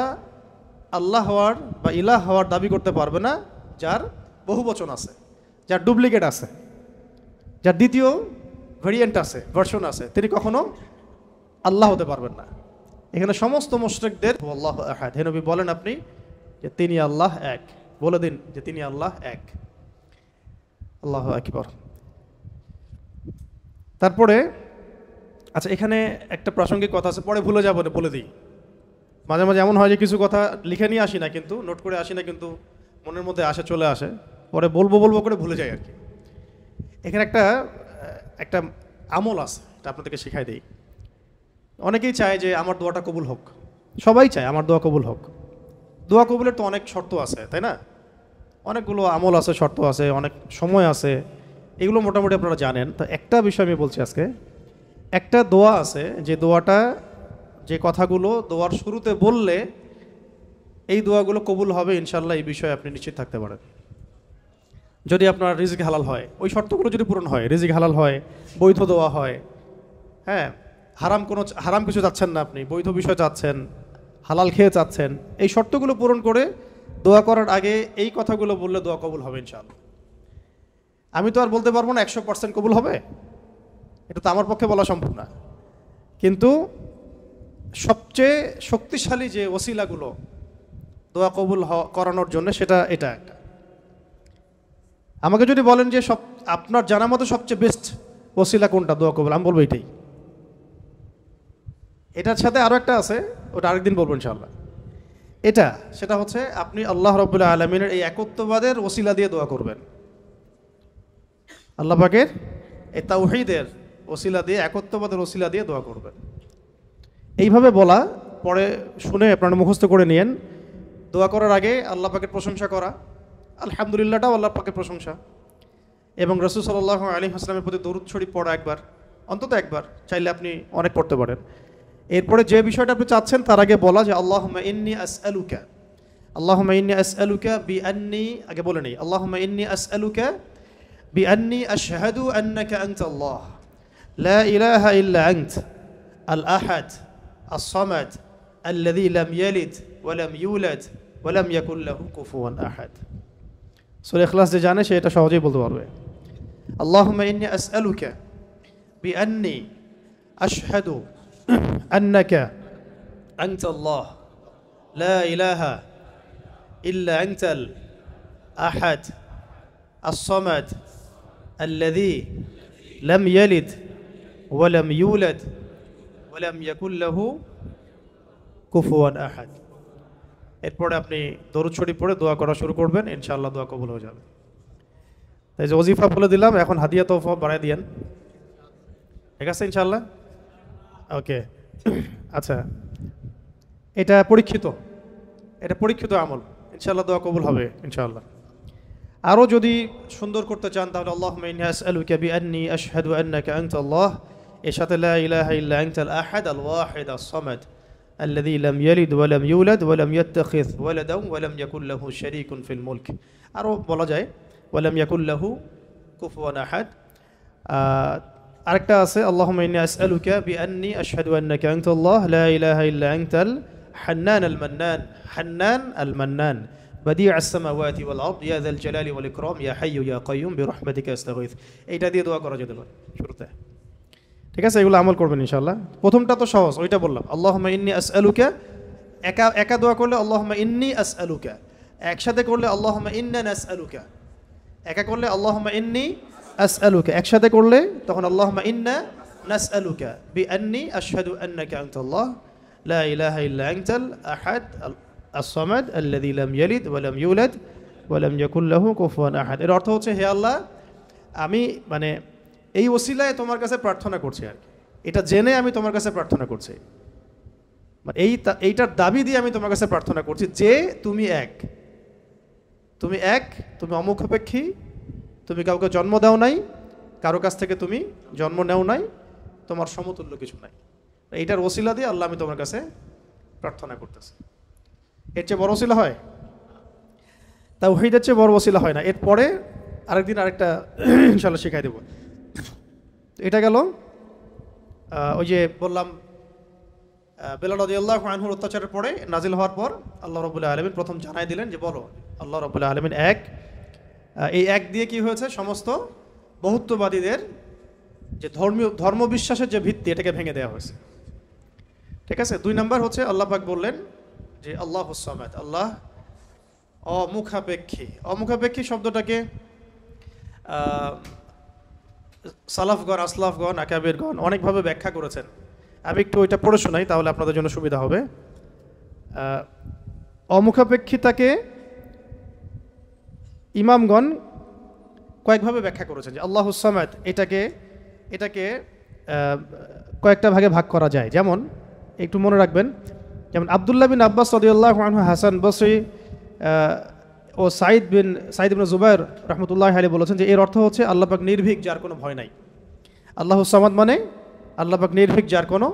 আল্লাহ হওয়ার বা ইলাহ হওয়ার দাবি করতে পারবে না যার বহুবচন আছে, যার ডুপ্লিকেট আছে, যার দ্বিতীয় ভেরিয়েন্ট আছে, ভার্সন আছে, তিনি কখনো আল্লাহ হতে পারবেন না। এখানে সমস্ত মুশরিকদের আল্লাহু আহাদ, হে নবী বলেন আপনি যে তিনি আল্লাহ এক, বলে দিন যে তিনি আল্লাহ এক। আল্লাহু আকবার। তারপরে আচ্ছা, এখানে একটা প্রাসঙ্গিক কথা আছে, পরে ভুলে যাবো, বলে দিই। মাঝে মাঝে এমন হয় যে কিছু কথা লিখে নিয়ে আসি না, কিন্তু নোট করে আসি না, কিন্তু মনের মধ্যে আসে, চলে আসে, পরে বলবো করে ভুলে যাই আর কি। এখানে একটা আমল আছে, এটা আপনাদেরকে শিখাই দিই। অনেকেই চায় যে আমার দোয়াটা কবুল হোক, সবাই চায় আমার দোয়া কবুল হোক। দোয়া কবুলের তো অনেক শর্ত আছে, তাই না? অনেকগুলো আমল আছে, শর্ত আছে, অনেক সময় আছে, এগুলো মোটামুটি আপনারা জানেন। তো একটা বিষয় আমি বলছি আজকে, একটা দোয়া আছে যে দোয়াটা, যে কথাগুলো দোয়ার শুরুতে বললে এই দোয়াগুলো কবুল হবে ইনশাল্লাহ, এই বিষয়ে আপনি নিশ্চিত থাকতে পারেন। যদি আপনার রিজিক হালাল হয়, ওই শর্তগুলো যদি পূরণ হয়, রিজিক হালাল হয়, বৈধ দোয়া হয়, হ্যাঁ, হারাম কিছু চাচ্ছেন না আপনি, বৈধ বিষয় চাচ্ছেন, হালাল খেয়ে চাচ্ছেন, এই শর্তগুলো পূরণ করে দোয়া করার আগে এই কথাগুলো বললে দোয়া কবুল হবে ইনশাআল্লাহ। আমি তো আর বলতে পারবো না 100% কবুল হবে, এটা তো আমার পক্ষে বলা সম্ভব না, কিন্তু সবচেয়ে শক্তিশালী যে ওসিলাগুলো দোয়া কবুল করানোর জন্য সেটা এটা একটা। আমাকে যদি বলেন যে আপনার জানা মতো সবচেয়ে বেস্ট ওসিলা কোনটা দোয়া কবুল, আমি বলবো এটাই। এটার সাথে আরও একটা আছে, ওটা আরেকদিন বলবো ইনশাআল্লাহ। সেটা হচ্ছে আপনি আল্লাহ রাব্বুল আলামিনের এই একত্ববাদের ওসিলা দিয়ে দোয়া করবেন। আল্লাহ পাকের এই তাওহীদের ওসিলা দিয়ে, একত্ববাদের ওসিলা দিয়ে দোয়া করবেন। এইভাবে বলা, পরে শুনে আপনারা মুখস্থ করে নিয়েন। দোয়া করার আগে আল্লাহ পাকের প্রশংসা করা, আলহামদুলিল্লাহটাও আল্লাহ পাকের প্রশংসা, এবং রাসূল সাল্লাল্লাহু আলাইহি ওয়াসাল্লামের প্রতি দরুদ শরীফ পড়া একবার, অন্তত একবার, চাইলে আপনি অনেক পড়তে পারেন। এরপরে যে বিষয়টা আপনি চাচ্ছেন তার আগে বলা যে আল্লাহুম্মা ইন্নী আসআলুকা বিআন্নী, আগে বলে নেই, আল্লাহুম্মা ইন্নী আসআলুকা বিআন্নী আশহাদু আন্নাকা আনতাল্লাহ লা ইলাহা ইল্লা আনত আল আহাদ আস সামাদ আল্লাযী লাম ইয়ালিদ ওয়া লাম ইউলাদ ওয়া লাম ইয়াকুল লাহু কুফুয়ান আহাদ। সূরা ইখলাস যে জানে সে এটা সহজেই বলতে পারবে। আল্লাহুম্মা ইন্নী আসআলুকা বিআন্নী আশহাদু আন্নাকা আনতাল্লাহ লা ইলাহা ইল্লা আনতাল আহাদ আস সামাদ আল্লাযী লাম ইয়ালিদ ওয়া লাম ইউলাদ ওয়া লাম ইয়াকুল লাহু কুফুয়ান আহাদ। এরপরে আপনি দরুদ শরীফ পড়ে দোয়া করা শুরু করবেন, ইনশাআল্লাহ দোয়া কবুল হয়ে যাবে। তাই যে ওজিফা বলে দিলাম, এখন হাদিয়া তোফা বাড়াই দিয়েন, ঠিক আছে ইনশাআল্লাহ? ওকে, আচ্ছা, এটা পরীক্ষিত আমল, ইনশাআল্লাহ দোয়া কবুল হবে ইনশাআল্লাহ। আরও যদি সুন্দর করতে চান তাহলে আল্লাহুম্মা ইন্নী আসআলুকা বিআন্নী আশহাদু আন্নাকা আনতাল্লাহ, এর সাথে লা ইলাহা ইল্লা আনতাল আহাদ আল ওয়াহিদ আস সামাদ আল্লাযী লাম ইয়ালিদ ওয়া লাম ইউলাদ ওয়া লাম ইয়াত্তাখিয ওয়ালাদান ওয়া লাম ইয়াকুল লাহু শারীকুন ফিল মুলক। আরও বলা যায় ওয়া লাম ইয়াকুল লাহু কুফুয়ান আহাদ। আরেকটা আছে আল্লাহুম্মা ইন্নী আসআলুকা বিআন্নী আশহাদু আন্নাকা আনতাল্লাহ লা ইলাহা ইল্লা আনতাল হান্নান আল মান্নান বাদিউ আস-সামাওয়াতি ওয়াল আরদ ইয়া যাল জালালি ওয়াল ইকরাম ইয়া হাইয়্যু ইয়া কাইয়্যুম বিরহমাতিকা আস্তাগীথ। এইটা দিয়ে দোয়া করা যেতে পারে শুরুতে, ঠিক আছে? এগুলো আমল করবেন ইনশাআল্লাহ। প্রথমটা তো সহজ, ওইটা বললাম, আল্লাহুম্মা ইন্নী আসআলুকা। একা দোয়া করলে আল্লাহুম্মা ইন্নী আসআলুকা, একসাথে করলে আল্লাহুম্মা ইন্না নাসআলুকা। একা করলে আল্লাহুম্মা ইন্নী আসআলুকা, একসাথে করলে তখন আল্লাহুম্মা ইন্না নাসআলুকা বিআন্নী আশহাদু আন্নাকা আনতাল্লাহ লা ইলাহা ইল্লা আনতাল আহাদ আস সামাদ আল্লাযী লাম ইয়ালিদ ওয়া লাম ইউলাদ ওয়া লাম ইয়াকুল লাহু কুফুয়ান আহাদ। এর অর্থ হচ্ছে, হে আল্লাহ, আমি এই ওসিলায় তোমার কাছে প্রার্থনা করছি, আর এটা জেনে আমি তোমার কাছে প্রার্থনা করছি, এইটার দাবি দিয়ে আমি তোমার কাছে প্রার্থনা করছি যে তুমি এক, তুমি অমুখাপেক্ষী, তুমি কাউকে জন্ম দাও নাই, কারো কাছ থেকে তুমি জন্ম নেও নাই, তোমার সমতুল্য কিছু নাই। এইটার ওসিলা দিয়ে আল্লাহ আমি তোমার কাছে প্রার্থনা করতেছি। এর চেয়ে বড় ওসিলা হয়? তাওহীদের চেয়ে বড় ওসিলা হয় না। এরপরে আরেকদিন আরেকটা ইনশাআল্লাহ শেখাই দেব। এটা গেল ওই যে বললাম বেলাল রাদিয়াল্লাহু আনহুর অত্যাচারের পরে নাজিল হওয়ার পর আল্লাহ রাব্বুল আলামিন প্রথম জানাই দিলেন যে বলো আল্লাহ রাব্বুল আলামিন এক। এই এক দিয়ে কি হয়েছে, সমস্ত বহুত্ববাদীদের যে ধর্মবিশ্বাসের যে ভিত্তি, এটাকে ভেঙে দেওয়া হয়েছে, ঠিক আছে? 2 নাম্বার হচ্ছে আল্লাহ পাক বললেন যে আল্লাহুস সামাদ, আল্লাহ অমুখাপেক্ষী শব্দটাকে সালাফগণ, আসলাফগণ, আকাবিরগণ অনেকভাবে ব্যাখ্যা করেছেন। আমি একটু ওইটা পড়ে শোনাই, তাহলে আপনাদের জন্য সুবিধা হবে। অমুখাপেক্ষিতাকে ইমামগণ কয়েকভাবে ব্যাখ্যা করেছেন যে আল্লাহুস সামাদ, এটাকে কয়েকটা ভাগে ভাগ করা যায়। যেমন একটু মনে রাখবেন, যেমন আব্দুল্লাহ বিন আব্বাস রাদিয়াল্লাহু আনহু, হাসান বসরি ও সাইদ ইবনে জুবাইর রহমতুল্লাহ আলাইহি বলেছেন যে এর অর্থ হচ্ছে আল্লাহ পাক নির্ভীক, যার কোনো ভয় নাই। আল্লাহু সামাদ মানে আল্লাহ পাক নির্ভীক, যার কোনো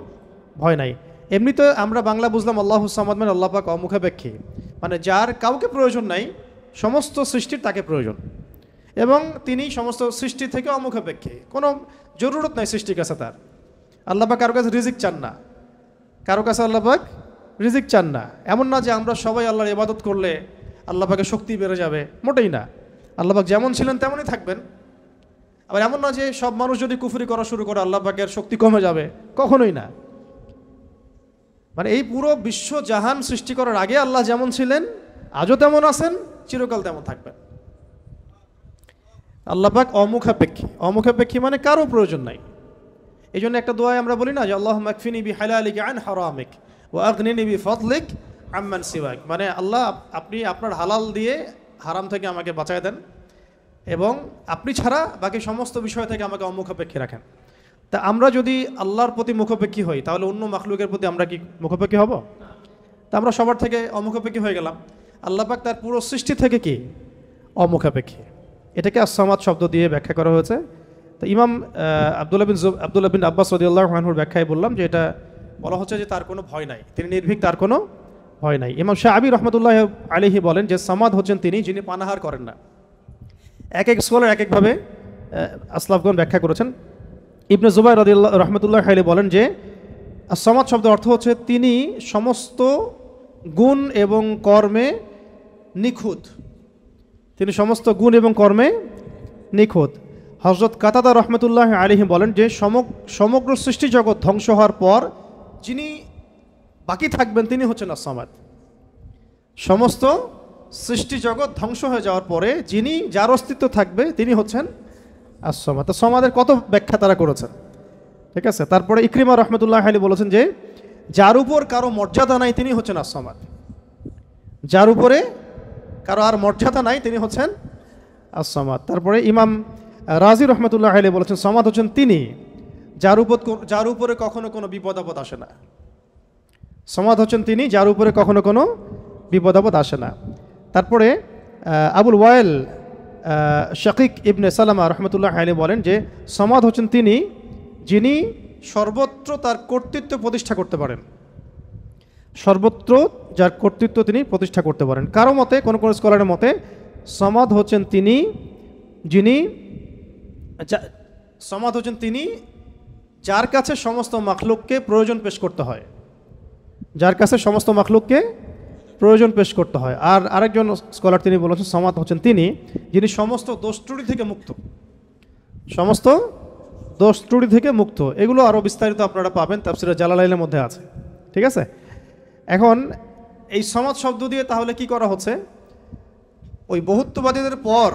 ভয় নাই। এমনিতে আমরা বাংলা বুঝলাম আল্লাহু সামাদ মানে আল্লাহ পাক অমুখাপেক্ষী, মানে যার কাউকে প্রয়োজন নাই, সমস্ত সৃষ্টির তাকে প্রয়োজন, এবং তিনি সমস্ত সৃষ্টি থেকে অমুখাপেক্ষী, কোনো জরুরত নাই সৃষ্টির কাছে তার। আল্লাহ পাক কারো কাছে রিজিক চান না, কারো কাছে আল্লাহ পাক রিজিক চান না। এমন না যে আমরা সবাই আল্লাহর ইবাদত করলে আল্লাহ পাকের শক্তি বেড়ে যাবে, মোটেই না। আল্লাহ পাক যেমন ছিলেন তেমনই থাকবেন। আবার এমন না যে সব মানুষ যদি কুফরি করা শুরু করে আল্লাহ পাকের শক্তি কমে যাবে, কখনোই না। মানে এই পুরো বিশ্ব জাহান সৃষ্টি করার আগে আল্লাহ যেমন ছিলেন, আজও তেমন আছেন, চিরকাল তেমন থাকবেন। আল্লাহ পাক অমুখাপেক্ষী। অমুখাপেক্ষী মানে কারো প্রয়োজন নাই। এই জন্য একটা দোয়ায় আমরা বলি না যে আল্লাহুম্মা কফিনি বিহালালিকা আন হারামিক ওয়া আগনিনি বিফাদলিক আম্মান সিওয়াক, মানে আল্লাহ আপনি আপনার হালাল দিয়ে হারাম থেকে আমাকে বাঁচায় দেন, এবং আপনি ছাড়া বাকি সমস্ত বিষয় থেকে আমাকে অমুখাপেক্ষী রাখেন। তা আমরা যদি আল্লাহর প্রতি মুখাপেক্ষী হই, তাহলে অন্য মাখলুকের প্রতি আমরা কি মুখাপেক্ষী হব? তা আমরা সবার থেকে অমুখাপেক্ষী হয়ে গেলাম। আল্লাহ পাক তার পুরো সৃষ্টি থেকে কি অমুখাপেক্ষী। এটাকে as-সামাদ শব্দ দিয়ে ব্যাখ্যা করা হয়েছে। তো ইমাম আব্দুল্লাহ বিন আব্বাস রাদিয়াল্লাহু আনহুর ব্যাখ্যায় বললাম যে এটা বলা হচ্ছে যে তার কোনো ভয় নাই, তিনি নির্ভীক, তার কোনো ভয় নাই। ইমাম শাআবী রহমতুল্লাহ আলাইহি বলেন যে সামাদ হচ্ছেন তিনি যিনি পানাহার করেন না। এক এক স্কলার এক একভাবে আসলাফগণ ব্যাখ্যা করেছেন। ইবনে জুবাইর রাদিয়াল্লাহু রহমতুল্লাহ আলাইহি বলেন যে as-সামাদ শব্দের অর্থ হচ্ছে তিনি সমস্ত গুণ এবং কর্মে নিখুঁত, তিনি সমস্ত গুণ এবং কর্মে নিখুঁত। হযরত কাতাদা রহমতুল্লাহ আলাইহি বলেন যে সমগ্র সৃষ্টি জগৎ ধ্বংস হওয়ার পর যিনি বাকি থাকবেন তিনি হচ্ছেন as-সামাদ। সমস্ত সৃষ্টি জগৎ ধ্বংস হয়ে যাওয়ার পরে যিনি, যার অস্তিত্ব থাকবে তিনি হচ্ছেন as-সামাদ। তো সামাদের কত ব্যাখ্যা তারা করেছেন, ঠিক আছে। তারপরে ইকরিমা রহমতুল্লাহ আলাইহি বলেছেন যে যার উপর কারো মর্যাদা নাই তিনি হচ্ছেন as-সামাদ, যার উপরে কারো আর মর্যাদা নাই তিনি হচ্ছেন as-সামাদ। তারপরে ইমাম রাজি রহমতুল্লাহ আলাইহি বলেছেন সামাদ হচ্ছেন তিনি যার উপরে কখনো কোনো বিপদ আপদ আসে না। সামাদ হচ্ছেন তিনি যার উপরে কখনো কোনো বিপদ আপদ আসে না। তারপরে আবুল ওয়াইল শাকিক ইবনে সালামা রহমতুল্লাহ আলাইহি বলেন যে সামাদ হচ্ছেন তিনি যিনি সর্বত্র তার কর্তৃত্ব প্রতিষ্ঠা করতে পারেন, সর্বত্র যার কর্তৃত্ব তিনি প্রতিষ্ঠা করতে পারেন। কারো মতে, কোন কোন স্কলারের মতে সামাদ হচ্ছেন তিনি যিনি, সামাদ হচ্ছেন তিনি যার কাছে সমস্ত মাখলুককে প্রয়োজন পেশ করতে হয়, যার কাছে সমস্ত মাখলুককে প্রয়োজন পেশ করতে হয়। আর আরেকজন স্কলার তিনি বলেছেন সামাদ হচ্ছেন তিনি যিনি সমস্ত দোষ ত্রুটি থেকে মুক্ত, সমস্ত দোষ ত্রুটি থেকে মুক্ত। এগুলো আরও বিস্তারিত আপনারা পাবেন তাফসীরে জালালাইনের মধ্যে আছে, ঠিক আছে। এখন এই সামাদ শব্দ দিয়ে তাহলে কি করা হচ্ছে, ওই বহুত্ববাদীদের পর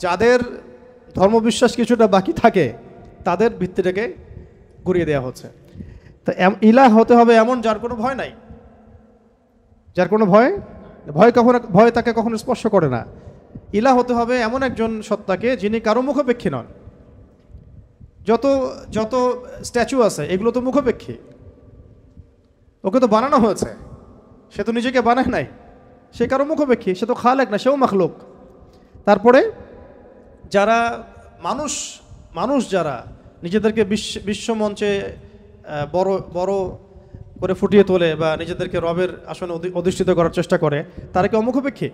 যাদের ধর্মবিশ্বাস কিছুটা বাকি থাকে তাদের ভিত্তিটাকে গুড়িয়ে দেওয়া হচ্ছে। তো ইলাহ হতে হবে এমন যার কোনো ভয় নাই, যার কোনো ভয় তাকে কখনো স্পর্শ করে না। ইলাহ হতে হবে এমন একজন সত্তাকে যিনি কারো মুখাপেক্ষী নন। যত স্ট্যাচু আছে এগুলো তো মুখাপেক্ষী, ওকে তো বানানো হয়েছে, সে তো নিজেকে বানায় নাই, সে কারো মুখাপেক্ষী, সে তো খালেক না, সেও মাখলুক। তারপরে যারা মানুষ যারা নিজেদেরকে বিশ্বমঞ্চে বড় বড় করে ফুটিয়ে তোলে বা নিজেদেরকে রবের আসনে অধিষ্ঠিত করার চেষ্টা করে, তারা কি অমুখাপেক্ষী?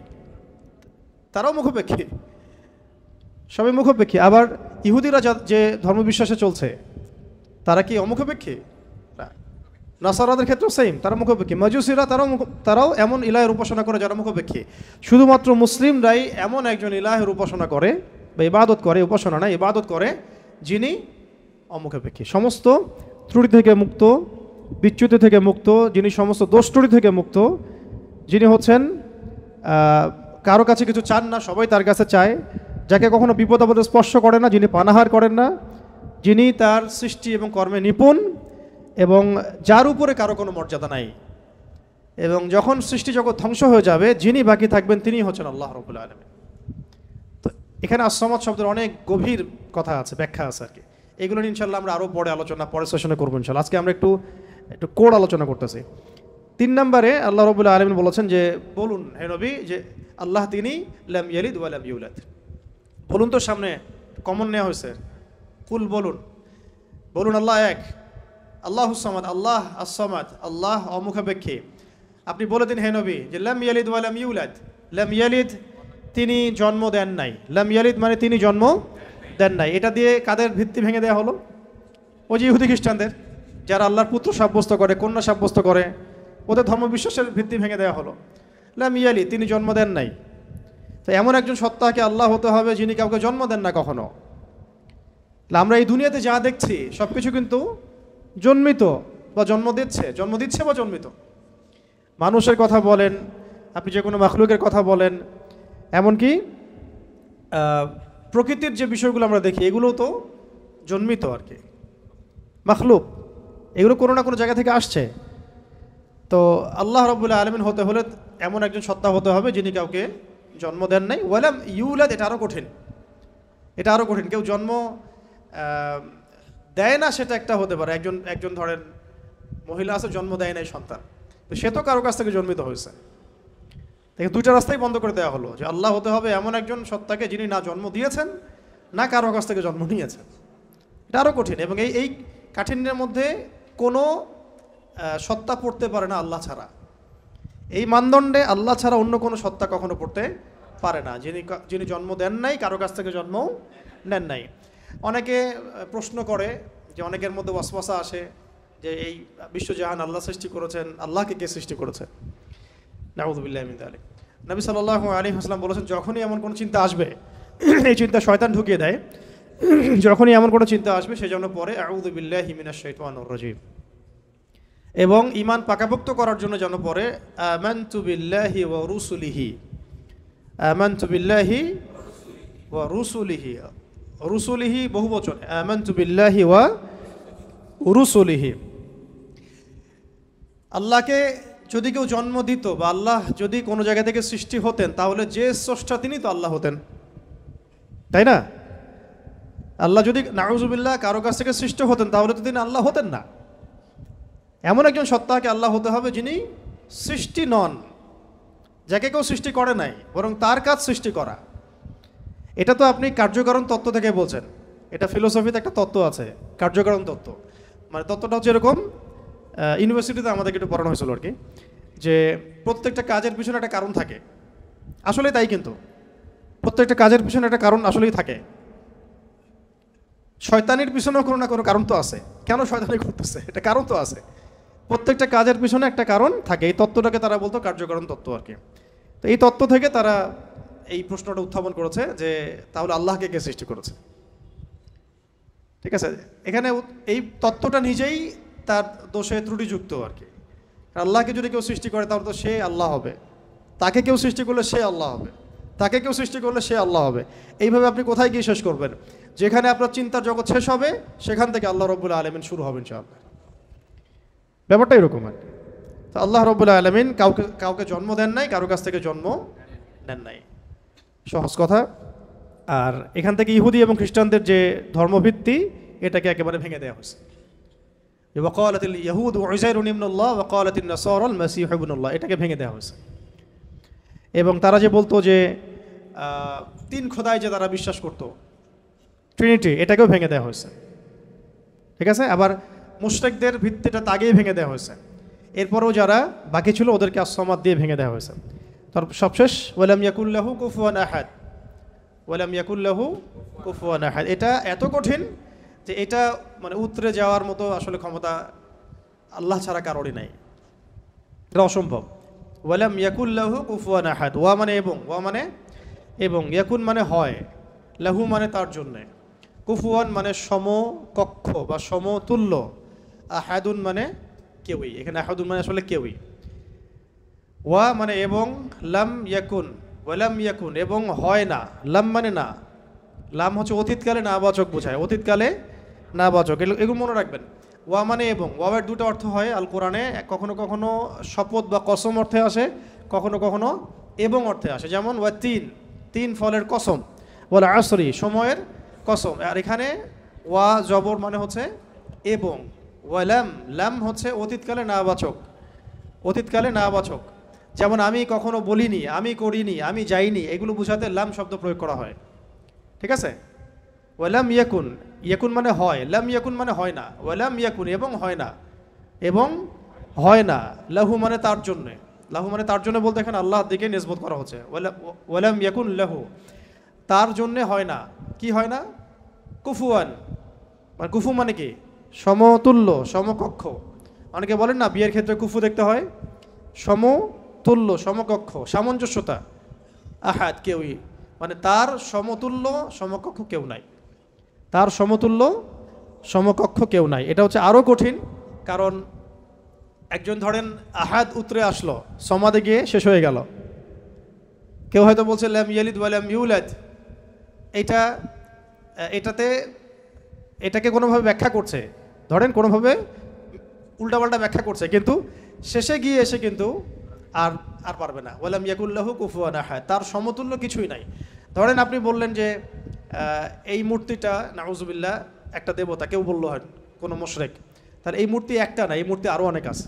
তারাও মুখাপেক্ষী, সবাই মুখাপেক্ষী। আবার ইহুদিরা যে ধর্মবিশ্বাসে চলছে তারা কি অমুখাপেক্ষী? নাসারাদের ক্ষেত্রেও সেম, তারা মুখাপেক্ষী। মাজুসিরা তারাও এমন ইলাহের উপাসনা করে যারা মুখাপেক্ষী। শুধুমাত্র মুসলিমরাই এমন একজন ইলাহের উপাসনা করে বা ইবাদত করে, উপাসনা না ইবাদত করে, যিনি অমুখাপেক্ষী, সমস্ত ত্রুটি থেকে মুক্ত, বিচ্যুতি থেকে মুক্ত, যিনি সমস্ত দোষ ত্রুটি থেকে মুক্ত, যিনি হচ্ছেন কারো কাছে কিছু চান না, সবাই তার কাছে চায়, যাকে কখনো বিপদ আপদে স্পর্শ করে না, যিনি পানাহার করেন না, যিনি তার সৃষ্টি এবং কর্মে নিপুণ, এবং যার উপরে কারো কোনো মর্যাদা নাই। এবং যখন সৃষ্টি জগৎ ধ্বংস হয়ে যাবে যিনি বাকি থাকবেন তিনি হচ্ছেন আল্লাহ রাব্বুল আলামিন। তো এখানে as-সামাদ শব্দের অনেক গভীর কথা আছে, ব্যাখ্যা আছে আর কি। এগুলো নিয়ে ইনশাল্লাহ আমরা আরও পরে সেশনে করবো ইনশাল্লাহ। আজকে আমরা একটু কোড আলোচনা করতেছি। 3 নম্বরে আল্লাহ রাব্বুল আলামিন বলেছেন যে বলুন হে নবী যে আল্লাহ তিনি লাম ইয়ালিদ ওয়া লাম ইউলাদ। বলুন তো সামনে কমন নেওয়া হয়েছে, কুল বলুন আল্লাহ এক, আল্লাহুস সামাদ, আল্লাহ আস-সামাদ, আল্লাহ অমুখাপেক্ষী। আপনি বলে দিন হে নবী যে লাম ইয়ালিদ ওয়া লাম ইউলাদ। লাম ইয়ালিদ তিনি জন্ম দেন নাই, লাম ইয়ালিদ মানে তিনি জন্ম দেন নাই। এটা দিয়ে কাদের ভিত্তি ভেঙে দেওয়া হলো? ওই যে ইহুদি খ্রিস্টানদের, যারা আল্লাহর পুত্র সাব্যস্ত করে, কন্যা সাব্যস্ত করে, ওদের ধর্মবিশ্বাসের ভিত্তি ভেঙে দেওয়া হলো। লাম ইয়ালিদ তিনি জন্ম দেন নাই। তো এমন একজন সত্তাকে আল্লাহ হতে হবে যিনি কাউকে জন্ম দেন না কখনো। আমরা এই দুনিয়াতে যা দেখছি সব কিছু কিন্তু জন্মিত বা জন্ম দিচ্ছে বা জন্মিত। মানুষের কথা বলেন, আপনি যে কোনো মাখলুকের কথা বলেন, এমনকি প্রকৃতির যে বিষয়গুলো আমরা দেখি এগুলো তো জন্মিত আর কি, মাখলুক, এগুলো কোনো না কোনো জায়গা থেকে আসছে। তো আল্লাহ রাব্বুল আলামিন হতে হলে এমন একজন সত্তা হতে হবে যিনি কাউকে জন্ম দেন নাই। ওয়ালাম ইউলাদ, এটা আরও কঠিন। কেউ জন্ম দেয় না সেটা একটা হতে পারে, একজন ধরেন মহিলা আছে জন্ম দেয় নাই সন্তান, তো সে তো কারো কাছ থেকে জন্মিত হয়েছে। দেখে 2টা রাস্তাই বন্ধ করে দেওয়া হলো যে আল্লাহ হতে হবে এমন একজন সত্তাকে যিনি না জন্ম দিয়েছেন না কারো কাছ থেকে জন্ম নিয়েছেন। এটা আরও কঠিন, এবং এই কাঠিন্যের মধ্যে কোনো সত্তা পড়তে পারে না আল্লাহ ছাড়া। এই মানদণ্ডে আল্লাহ ছাড়া অন্য কোনো সত্তা কখনো পড়তে পারে না, যিনি জন্ম দেন নাই, কারো কাছ থেকে জন্মও নেন নাই। অনেকে প্রশ্ন করে যে অনেকের মধ্যে ওয়াসওয়াসা আসে যে এই বিশ্বজাহান আল্লাহ সৃষ্টি করেছেন, আল্লাহকে কে সৃষ্টি করেছে? নাউযুবিল্লাহি মিন যালিক। নবী সাল্লাল্লাহু আলাইহি ওয়াসাল্লাম বলেছেন যখনই এমন কোনো চিন্তা আসবে, এই চিন্তা শয়তান ঢুকিয়ে দেয়, যখনই এমন কোনো চিন্তা আসবে সেজন্য পরে আউযু বিল্লাহি মিনাশ শাইতানির রাজীম, এবং ঈমান পাকাপোক্ত করার জন্য যেন পরে আমানতু বিল্লাহি ওয়া রুসুলিহি, আমানতু বিল্লাহি ওয়া রুসুলিহি, রুসুলিহি বহুবচন, আমানতু বিল্লাহি ওয়া রুসুলিহি। আল্লাহকে যদি কেউ জন্ম দিত বা আল্লাহ যদি কোনো জায়গা থেকে সৃষ্টি হতেন, তাহলে যে স্রষ্টা তিনি তো আল্লাহ হতেন, তাই না? আল্লাহ যদি নাউযুবিল্লাহ কারো কাছ থেকে সৃষ্টি হতেন তাহলে তো তিনি আল্লাহ হতেন না। এমন একজন সত্তাকে আল্লাহ হতে হবে যিনি সৃষ্টি নন, যাকে কেউ সৃষ্টি করে নাই, বরং তার কাজ সৃষ্টি করা। এটা তো আপনি কার্যকারণ তত্ত্ব থেকে বলছেন, এটা ফিলোসফিতে একটা তত্ত্ব আছে কার্যকারণ তত্ত্ব। মানে তত্ত্বটা হচ্ছে এরকম, ইউনিভার্সিটিতে আমাদেরকে একটু পড়ানো হয়েছিল আর কি, যে প্রত্যেকটা কাজের পিছনে একটা কারণ থাকে। আসলে তাই, কিন্তু প্রত্যেকটা কাজের পিছনে একটা কারণ আসলেই থাকে। শয়তানির পিছনেও কোনো না কোনো কারণ তো আছে, কেন শয়তানি করতেছে এটা কারণ তো আছে। প্রত্যেকটা কাজের পিছনে একটা কারণ থাকে। এই তত্ত্বটাকে তারা বলতো কার্যকারণ তত্ত্ব আর কি। তো এই তত্ত্ব থেকে তারা এই প্রশ্নটা উত্থাপন করেছে যে তাহলে আল্লাহকে কে সৃষ্টি করেছে? ঠিক আছে, এখানে এই তত্ত্বটা নিজেই তার দোষে ত্রুটিযুক্ত আর কি। আল্লাহকে যদি কেউ সৃষ্টি করে তাহলে তো সে আল্লাহ হবে, তাকে কেউ সৃষ্টি করলে সে আল্লাহ হবে, তাকে কেউ সৃষ্টি করলে সে আল্লাহ হবে। এইভাবে আপনি কোথায় গিয়ে শেষ করবেন? যেখানে আপনার চিন্তার জগৎ শেষ হবে সেখান থেকে আল্লাহ রাব্বুল আলামিন শুরু হবেন ইনশাআল্লাহ। ব্যাপারটা এরকম আর কি। তো আল্লাহ রাব্বুল আলামিন কাউকে জন্ম দেন নাই, কারো কাছ থেকে জন্ম নেন নাই, সহজ কথা। আর এখান থেকে ইহুদি এবং খ্রিস্টানদের যে ধর্মভিত্তি এটাকে একেবারে ভেঙে দেওয়া হয়েছে। ওয়াকালাতিল ইয়াহুদ উযাইরুন ইবনুল্লাহ ওয়াকালাতিন নাসারা আল মাসীহ ইবনুল্লাহ, এটাকে ভেঙে দেওয়া হয়েছে। এবং তারা যে বলতো যে 3 খোদায় যে তারা বিশ্বাস করতো, ট্রিনিটি, এটাকেও ভেঙে দেওয়া হয়েছে। ঠিক আছে, আবার মুশরিকদের ভিত্তিটা আগেই ভেঙে দেওয়া হয়েছে। এরপরেও যারা বাকি ছিল ওদেরকে আস-সামাদ দিয়ে ভেঙে দেওয়া হয়েছে। তার সবশেষ ওয়ালাম ইয়াকুল্লাহু কুফুয়ান আহাদ, ওয়ালাম ইয়াকুল্লাহু কুফুয়ান আহাদ। এটা এত কঠিন যে এটা মানে উতরে যাওয়ার মতো আসলে ক্ষমতা আল্লাহ ছাড়া কারোরই নাই, এটা অসম্ভব। ওয়ালাম ইয়াকুল্লাহু কুফুয়ান আহাদ, ওয়া মানে এবং, ওয়া মানে এবং, ইয়াকুন মানে হয়, লাহু মানে তার জন্যে, কুফুয়ান মানে সমকক্ষ বা সমতুল্য, আহাদুন মানে কেউই। এখানে আহাদুন মানে আসলে কেউই। ওয়া মানে এবং, লাম ইয়াকুন, ওয়ালাম ইয়াকুন এবং হয় না, লাম মানে না, লাম হচ্ছে অতীতকালে নাবাচক বোঝায়, অতীতকালে নাবাচক, এগুলো মনে রাখবেন। ওয়া মানে এবং, ওয়াবের 2টা অর্থ হয় আল কোরআনে, কখনো কখনো শপথ বা কসম অর্থে আসে, কখনো কখনো এবং অর্থে আসে। যেমন ওয়া তিন ফলের কসম, ওয়াল আসরি সময়ের কসম। আর এখানে ওয়া জবর মানে হচ্ছে এবং, ওয়ালাম লাম হচ্ছে অতীতকালে নাবাচক, অতীতকালে নাবাচক। যেমন আমি কখনো বলিনি, আমি করিনি, আমি যাইনি, এগুলো বোঝাতে লাম শব্দ প্রয়োগ করা হয়। ঠিক আছে? ওয়ালাম ইয়াকুন, ইয়াকুন মানে হয়, লাম ইয়াকুন মানে হয় না, ওয়ালাম ইয়াকুন এবং হয় না, এবং হয় না, লাহু মানে তার জন্যে, লাহু মানে তার জন্য বলতে এখানে আল্লাহর দিকে নিসবত করা হচ্ছে। ওয়ালাম ইয়াকুন লাহু, তার জন্যে হয় না, কি হয় না? কুফুয়ান, মানে কুফু মানে কি? সমতুল্য, সমকক্ষ। অনেকে বলেন না বিয়ের ক্ষেত্রে কুফু দেখতে হয়, সমতুল্য, সমকক্ষ, সামঞ্জস্যতা। আহাদ কেউই, মানে তার সমতুল্য সমকক্ষ কেউ নাই, তার সমতুল্য সমকক্ষ কেউ নাই। এটা হচ্ছে আরও কঠিন, কারণ একজন ধরেন আহাদ উতরে আসলো, সমাদে গিয়ে শেষ হয়ে গেল। কেউ হয়তো বলছে লাম ইয়ালিদ ওয়া লাম ইউলাদ, এটাকে কোনোভাবে ব্যাখ্যা করছে, ধরেন কোনোভাবে উল্টাপাল্টা ব্যাখ্যা করছে, কিন্তু শেষে গিয়ে এসে কিন্তু আর আর পারবে না। ওয়ালাম ইয়াকুল্লাহু কুফুয়ান আহাদ, তার সমতুল্য কিছুই নাই। ধরেন আপনি বললেন যে এই মূর্তিটা নাউজুবিল্লাহ একটা দেবতা, কেউ বললো হয় কোনো মুশরিক, তার এই মূর্তি একটা না, এই মূর্তি আরও অনেক আছে,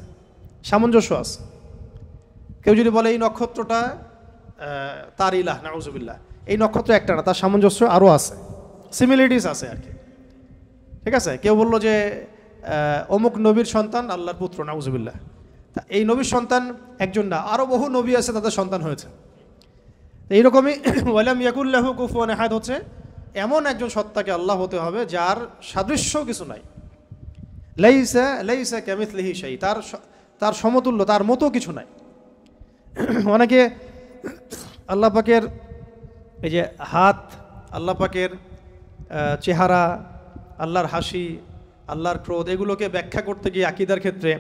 সামঞ্জস্য আছে। কেউ যদি বলে এই নক্ষত্রটা তার ইলাহ, নাউজুবিল্লাহ, এই নক্ষত্র একটা না, তার সামঞ্জস্য আরও আছে, সিমিলারিটিস আছে আর কি। ঠিক আছে? কেউ বললো যে অমুক নবীর সন্তান আল্লাহর পুত্র, নাউজুবিল্লাহ, তা এই নবীর সন্তান একজন না, আরও বহু নবী আছে তাদের সন্তান হয়েছে। এইরকমই ওয়ালাম ইয়াকুল্লাহু কুফুয়ান আহাদ হচ্ছে এমন একজন সত্তাকে আল্লাহ হতে হবে যার সাদৃশ্য কিছু নাই, লাইসা লাইসা কামিথলিহি শাই, তার সমতুল্য, তার মতো কিছু নাই। অনেকে আল্লাহ পাকের এই যে হাত, আল্লাহ পাকের চেহারা, আল্লাহর হাসি, আল্লাহর ক্রোধ, এগুলোকে ব্যাখ্যা করতে গিয়ে আকীদার ক্ষেত্রে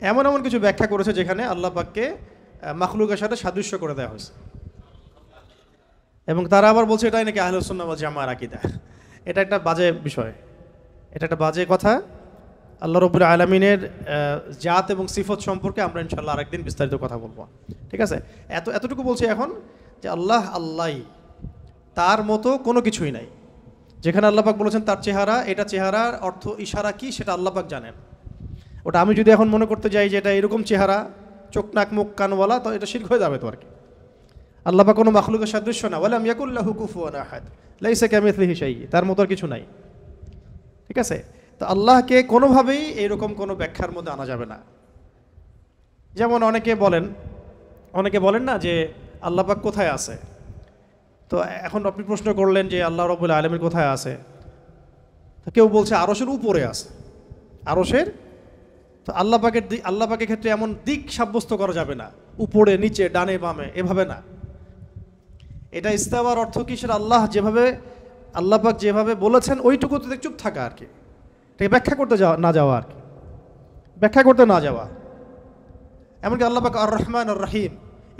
এমন এমন কিছু ব্যাখ্যা করেছে যেখানে আল্লাহ পাককে মাখলুকের সাথে সাদৃশ্য করে দেওয়া হয়েছে, এবং তারা আবার বলছে এটাই নাকি আহলুস সুন্নাহ ওয়াল জামাআর আকীদা। এটা একটা বাজে বিষয়, এটা একটা বাজে কথা। আল্লাহ রাব্বুল আলামিনের জাত এবং সিফত সম্পর্কে আমরা ইনশাআল্লাহ আরেকদিন বিস্তারিত কথা বলবো। ঠিক আছে? এতটুকু বলছি এখন যে আল্লাহ আল্লাহই, তার মতো কোনো কিছুই নাই। যেখানে আল্লাহ পাক বলেছেন তার চেহারা, এটা চেহারার অর্থ ইশারা কি সেটা আল্লাহ পাক জানেন। ওটা আমি যদি এখন মনে করতে যাই যে এটা এরকম চেহারা, চোখ নাক মুখ কানওয়ালা, তো এটা শিরক হয়ে যাবে তো আর কি। আল্লাহ পাক কোনো মাখলুকের সাদৃশ্য না, ওয়ালাম ইয়াকুল্লাহু কুফুয়ান আহাদ, লাইসা কামিথলিহি শাই, তার মতো আর কিছু নাই। ঠিক আছে? তো আল্লাহকে কোনোভাবেই এইরকম কোনো ব্যাখ্যার মধ্যে আনা যাবে না। যেমন অনেকে বলেন না যে আল্লাহ পাক কোথায় আছে। তো এখন আপনি প্রশ্ন করলেন যে আল্লাহ রাব্বুল আলামিন কোথায় আছে, তো কেউ বলছে আরশের উপরে আছে, আরশের। তো আল্লাহ পাকের ক্ষেত্রে এমন দিক সাব্যস্ত করা যাবে না, উপরে নিচে ডানে বামে, এভাবে না। এটা ইস্তাওয়ার অর্থ কি, সেটা আল্লাহ পাক যেভাবে বলেছেন ওইটুকুতে চুপ থাকা আর কি, এটাকে ব্যাখ্যা করতে না যাওয়া আর কি, ব্যাখ্যা করতে না যাওয়া। এমনকি আল্লাহ পাক আর রহমান আর রহিম,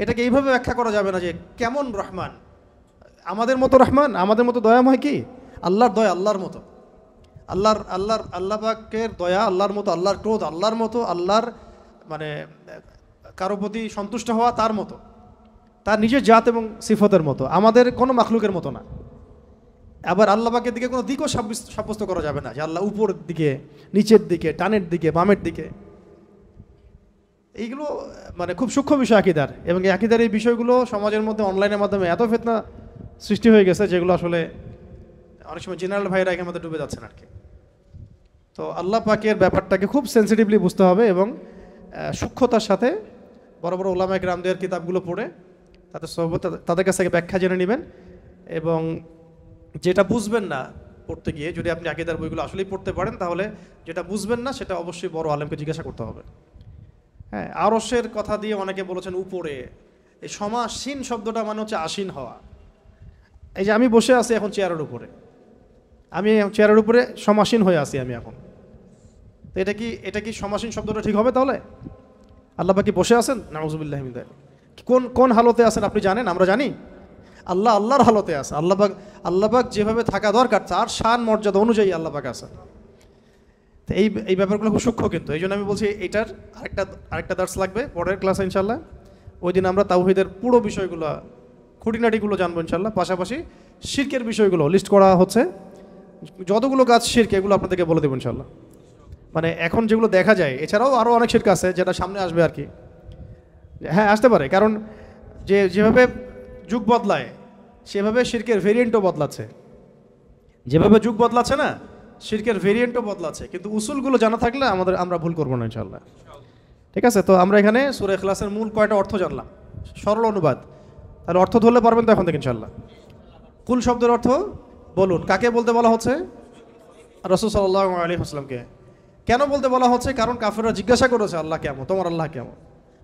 এটাকে এইভাবে ব্যাখ্যা করা যাবে না যে কেমন রহমান, আমাদের মতো রহমান, আমাদের মতো দয়াময় কি? আল্লাহর দয়া আল্লাহর মতো, আল্লাহ পাকের দয়া আল্লাহর মতো, আল্লাহর ক্রোধ আল্লাহর মতো, আল্লাহর মানে কারো প্রতি সন্তুষ্ট হওয়া তার মতো, তার নিজের জাত এবং সিফতের মতো, আমাদের কোনো মাখলুকের মতো না। আবার আল্লাহ পাকের দিকে কোনো দিকও সাব্যস্ত করা যাবে না যে আল্লাহ উপরের দিকে, নিচের দিকে, ডানের দিকে, বামের দিকে। এইগুলো মানে খুব সূক্ষ্ম বিষয় আকীদার, এবং এই আকীদার এই বিষয়গুলো সমাজের মধ্যে অনলাইনের মাধ্যমে এত ফিতনা সৃষ্টি হয়ে গেছে যেগুলো আসলে অনেক সময় জেনারেল ভাইরা এখানে মধ্যে ডুবে যাচ্ছেন আর কি। তো আল্লাহ পাকের ব্যাপারটাকে খুব সেন্সিটিভলি বুঝতে হবে এবং সূক্ষ্মতার সাথে বড় বড় উলামায়ে কেরামদের কিতাবগুলো পড়ে তাদের কাছ থেকে ব্যাখ্যা জেনে নেবেন। এবং যেটা বুঝবেন না পড়তে গিয়ে, যদি আপনি আকীদার বইগুলো আসলেই পড়তে পারেন, তাহলে যেটা বুঝবেন না সেটা অবশ্যই বড় আলেমকে জিজ্ঞাসা করতে হবে। হ্যাঁ, আরশের কথা দিয়ে অনেকে বলেছেন উপরে, এই সমাসীন শব্দটা মানে হচ্ছে আসীন হওয়া। এই যে আমি বসে আছি এখন চেয়ারের উপরে, আমি চেয়ারের উপরে সমাসীন হয়ে আছি আমি এখন, তো এটা কি সমাসীন শব্দটা ঠিক হবে তাহলে? আল্লাহ পাক কি বসে আছেন? নাউজুবিল্লাহি মিন যালিক। কোন হালতে আছেন আপনি জানেন? আমরা জানি। আল্লাহর হালতে আছে। আল্লাহ পাক যেভাবে থাকা দরকার তার শান মর্যাদা অনুযায়ী আল্লাহ পাক আছেন। তো এই ব্যাপারগুলো খুব সূক্ষ্ম, কিন্তু এই জন্য আমি বলছি এইটার আরেকটা দার্স লাগবে পরের ক্লাসে ইনশাল্লাহ। ওই দিন আমরা তাওহীদের পুরো বিষয়গুলো, খুঁটিনাটিগুলো জানবো ইনশাল্লাহ। পাশাপাশি শিরকের বিষয়গুলো লিস্ট করা হচ্ছে, যতগুলো কাজ শিরক এগুলো আপনাদেরকে বলে দেবো ইনশাল্লাহ। মানে এখন যেগুলো দেখা যায়, এছাড়াও আরও অনেক শিরক আছে যেটা সামনে আসবে আর কি। হ্যাঁ, আসতে পারে, কারণ যেভাবে যুগ বদলায় সেভাবে শিরকের ভেরিয়েন্টও বদলাচ্ছে। যেভাবে যুগ বদলাচ্ছে না, শিরকের ভেরিয়েন্টও বদলাচ্ছে, কিন্তু উসুলগুলো জানা থাকলে আমরা ভুল করবো না ইনশাল্লাহ। ঠিক আছে, তো আমরা এখানে সূরা ইখলাসের মূল কয়টা অর্থ জানলাম, সরল অনুবাদ। তাহলে অর্থ ধরলে পারবেন তো এখন থেকে ইনশাল্লাহ। কুল শব্দের অর্থ বলুন, কাকে বলতে বলা হচ্ছে? রাসূল সাল্লাল্লাহু আলাইহি ওয়াসাল্লামকে। কেন বলতে বলা হচ্ছে? কারণ কাফেররা জিজ্ঞাসা করেছে আল্লাহ কেমন, তোমার আল্লাহ কেমন,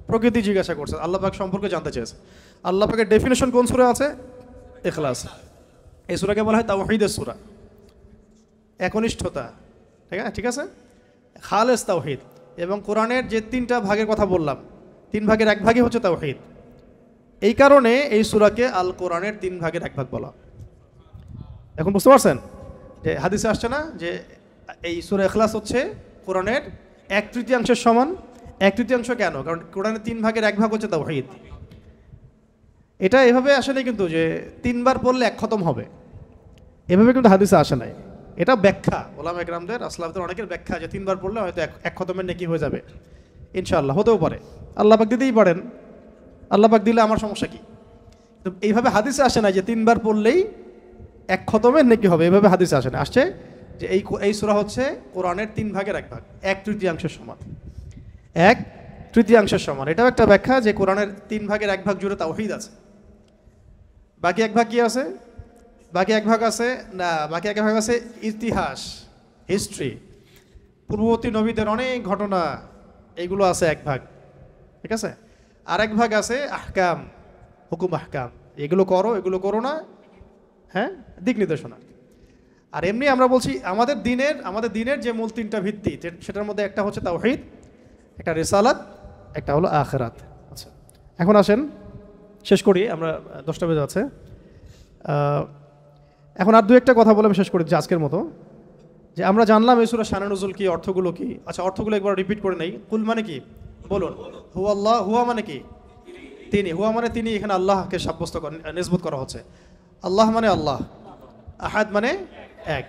প্রকৃতি জিজ্ঞাসা করছে, আল্লাহ পাক সম্পর্কে জানতে চেয়েছে। আল্লাহ পাকের ডেফিনেশন কোন সূরা আছে? ইখলাস। এই সূরাকে বলা হয় তাওহীদের সূরা, একনিষ্ঠতা। ঠিক আছে, খালেস তাওহীদ। এবং কোরআনের যে 3টা ভাগের কথা বললাম, 3 ভাগের 1 ভাগই হচ্ছে তাওহীদ। এই কারণে এই সূরাকে আল কোরআনের 3 ভাগের 1 ভাগ বলা। এখন বুঝতে পারছেন যে হাদিসে আসছে না যে এই সূরা ইখলাস হচ্ছে কোরআনের 1/3 সমান। 1/3 কেন? কারণ কোরআনের 3 ভাগের 1 ভাগ হচ্ছে তাওহীদ। এটা এভাবে আসে নাই কিন্তু যে 3 বার পড়লে 1 খতম হবে, এভাবে কিন্তু হাদিসে আসে নাই। এটা ব্যাখ্যা, ওলামা ইকরামদের, আসলাফদের অনেকের ব্যাখ্যা যে 3 বার পড়লে হয়তো 1 খতমের নেকি হয়ে যাবে। ইনশাআল্লাহ হতেও পারে, আল্লাহ পাক দিতেই পারেন, আল্লাহ পাক দিলে আমার সমস্যা কি? তো এইভাবে হাদিসে আসে না যে 3 বার পড়লেই 1 খতমের নেকি হবে, এইভাবে হাদিসে আসে না। আসছে যে এই সূরা হচ্ছে কোরআনের 3 ভাগের 1 ভাগ, 1/3 সমান, 1/3 সমান। এটাও একটা ব্যাখ্যা যে কোরআনের 3 ভাগের 1 ভাগ জুড়ে তাওহীদ আছে। বাকি 1 ভাগ কি আছে? বাকি 1 ভাগ আছে না, বাকি 1 ভাগ আছে ইতিহাস, হিস্ট্রি, পূর্ববর্তী নবীদের অনেক ঘটনা, এইগুলো আছে 1 ভাগ। ঠিক আছে, আর 1 ভাগ আছে আহকাম, হুকুম আহকাম, এগুলো করো এগুলো করো না, হ্যাঁ, দিক নির্দেশনা। আর এমনি আমরা বলছি আমাদের দিনের যে মূল 3টা ভিত্তি, সেটার মধ্যে একটা হচ্ছে তাওহীদ, একটা রিসালাত, একটা হলো আখিরাত। আচ্ছা, এখন আসেন শেষ করি, আমরা 10টা বেজে আছে। এখন আর 2-1টা কথা বলে আমি শেষ করি আজকের মতো। যে আমরা জানলাম এই সূরা শানে নুজুল কি, অর্থগুলো কি। আচ্ছা, অর্থগুলো একবার রিপিট করে নেই। কুল মানে কি বলুন? হু আল্লাহ। হুয়া মানে কি? তিনি। হুয়া মানে তিনি, এখানে আল্লাহকে সাব্যস্ত নিসবত করা হচ্ছে। আল্লাহ মানে আল্লাহ, আহাদ মানে এক।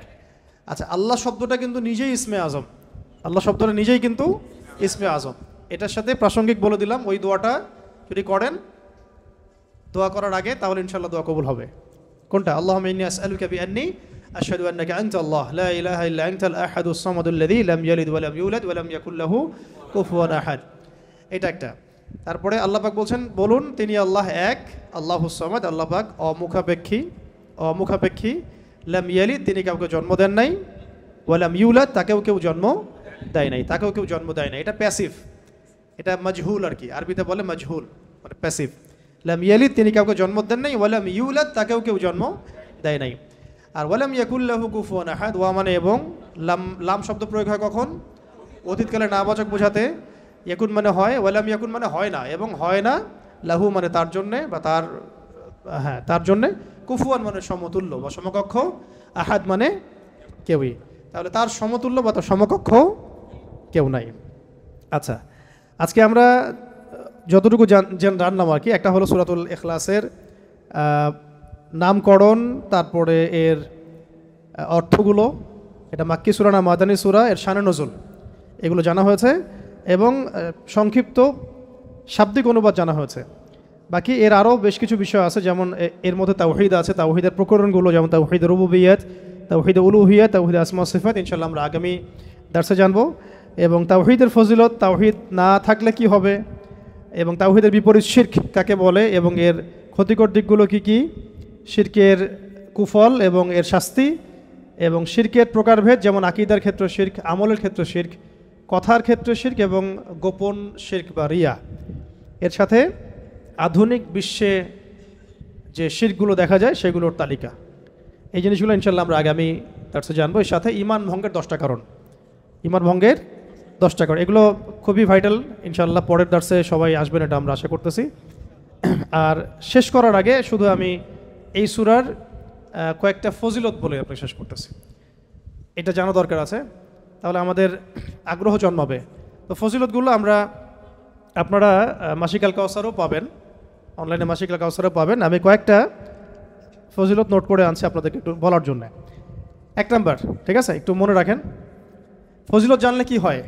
আচ্ছা, আল্লাহ শব্দটা কিন্তু নিজেই ইসমে আজম, আল্লাহ শব্দটা নিজেই কিন্তু ইসমে আজম। এটার সাথে প্রাসঙ্গিক বলে দিলাম, ওই দোয়াটা যদি করেন দোয়া করার আগে, তাহলে ইনশাআল্লাহ দোয়া কবুল হবে। কোনটা? আল্লাহুম্মা ইন্নী আসআলুকা বিআন্নী আশহাদু আন্নাকা আনতা আল্লাহ লা ইলাহা ইল্লা আনতাল আহাদুস সামাদুল লাযী লাম ইয়ালিদ ওয়া লাম ইউলাদ ওয়া লাম ইয়াকুল লাহু কুফুয়ান আহাদ। এটা একটা। তারপরে আল্লাহ পাক বলছেন বলুন তিনি আল্লাহ এক, আল্লাহুস সামাদ, আল্লাহ পাক অমুখাপেক্ষী, লাম ইয়ালিদ তিনি কাউকে জন্ম দেন নাই, ওয়া লাম ইউলাদ তাকেও কেউ জন্ম দেয় নাই, এটা প্যাসিভ, এটা মাজহুল আর কি, আরবিতে বলে মাজহুল, মানে প্যাসিভ। লাম ইয়ালিদ তিনি কাউকে জন্ম দেন নাই, ওয়া লাম ইউলাদ তাকেও কেউ জন্ম দেয় নাই। আর ওয়া লাম ইয়াকুল লাহু কুফুয়ান আহাদ, ওয়া মানে এবং, লাম শব্দ প্রয়োগ হয় কখন? অতীতকালে নাবাচক বোঝাতে। ইয়াকুন মানে হয়, ওয়া লাম ইয়াকুন মানে হয় না, এবং হয় না, লাহু মানে তার জন্যে বা তার জন্যে, কুফুয়ান মানে সমতুল্য বা সমকক্ষ, আহাদ মানে কেউই। তাহলে তার সমতুল্য বা তার সমকক্ষ কেউ নাই। আচ্ছা, আজকে আমরা যতটুকু জানলাম আর কি, একটা হলো সূরাতুল ইখলাসের নামকরণ, তারপরে এর অর্থগুলো, এটা মাক্কি সূরা না মাদানী সূরা, এর শানে নুজুল, এগুলো জানা হয়েছে, এবং সংক্ষিপ্ত শাব্দিক অনুবাদ জানা হয়েছে। বাকি এর আরও বেশ কিছু বিষয় আছে, যেমন এর মধ্যে তাওহীদ আছে, তাওহীদের প্রকরণগুলো, যেমন তাওহীদ রুবুবিয়্যাত, তাওহীদ উলুহিয়্যাত, তাওহীদ আসমা সিফাত, ইনশাআল্লাহ আমরা আগামী দার্সে জানবো। এবং তাওহীদের ফজিলত, তাওহীদ না থাকলে কি হবে, এবং তাওহীদের বিপরীত শিরক কাকে বলে, এবং এর ক্ষতিকর দিকগুলো কি কি, শিরকের কুফল এবং এর শাস্তি, এবং শিরকের প্রকারভেদ, যেমন আকীদার ক্ষেত্রে শিরক, আমলের ক্ষেত্রে শিরক, কথার ক্ষেত্রে শিরক, এবং গোপন শিরক বা রিয়া। এর সাথে আধুনিক বিশ্বে যে শিরকগুলো দেখা যায় সেগুলোর তালিকা। এই জিনিসগুলো ইনশাআল্লাহ আমরা আগামী দার্সে জানবো। এর সাথে ঈমান ভঙ্গের 10টা কারণ, এগুলো খুবই ভাইটাল। ইনশাআল্লাহ পরের দার্সে সবাই আসবেন, এটা আমরা আশা করতেছি। আর শেষ করার আগে শুধু আমি এই সূরার কয়েকটা ফজিলত বলে আপনি শেষ করতেছি, এটা জানা দরকার আছে, তাহলে আমাদের আগ্রহ জন্মাবে। তো ফজিলতগুলো আপনারা মাসিক আল কাউসারও পাবেন, অনলাইনে মাসিক আল কাউসারও পাবেন। আমি কয়েকটা ফজিলত নোট করে আনছি আপনাদেরকে একটু বলার জন্য। এক নাম্বার, ঠিক আছে, একটু মনে রাখেন, ফজিলত জানলে কি হয়,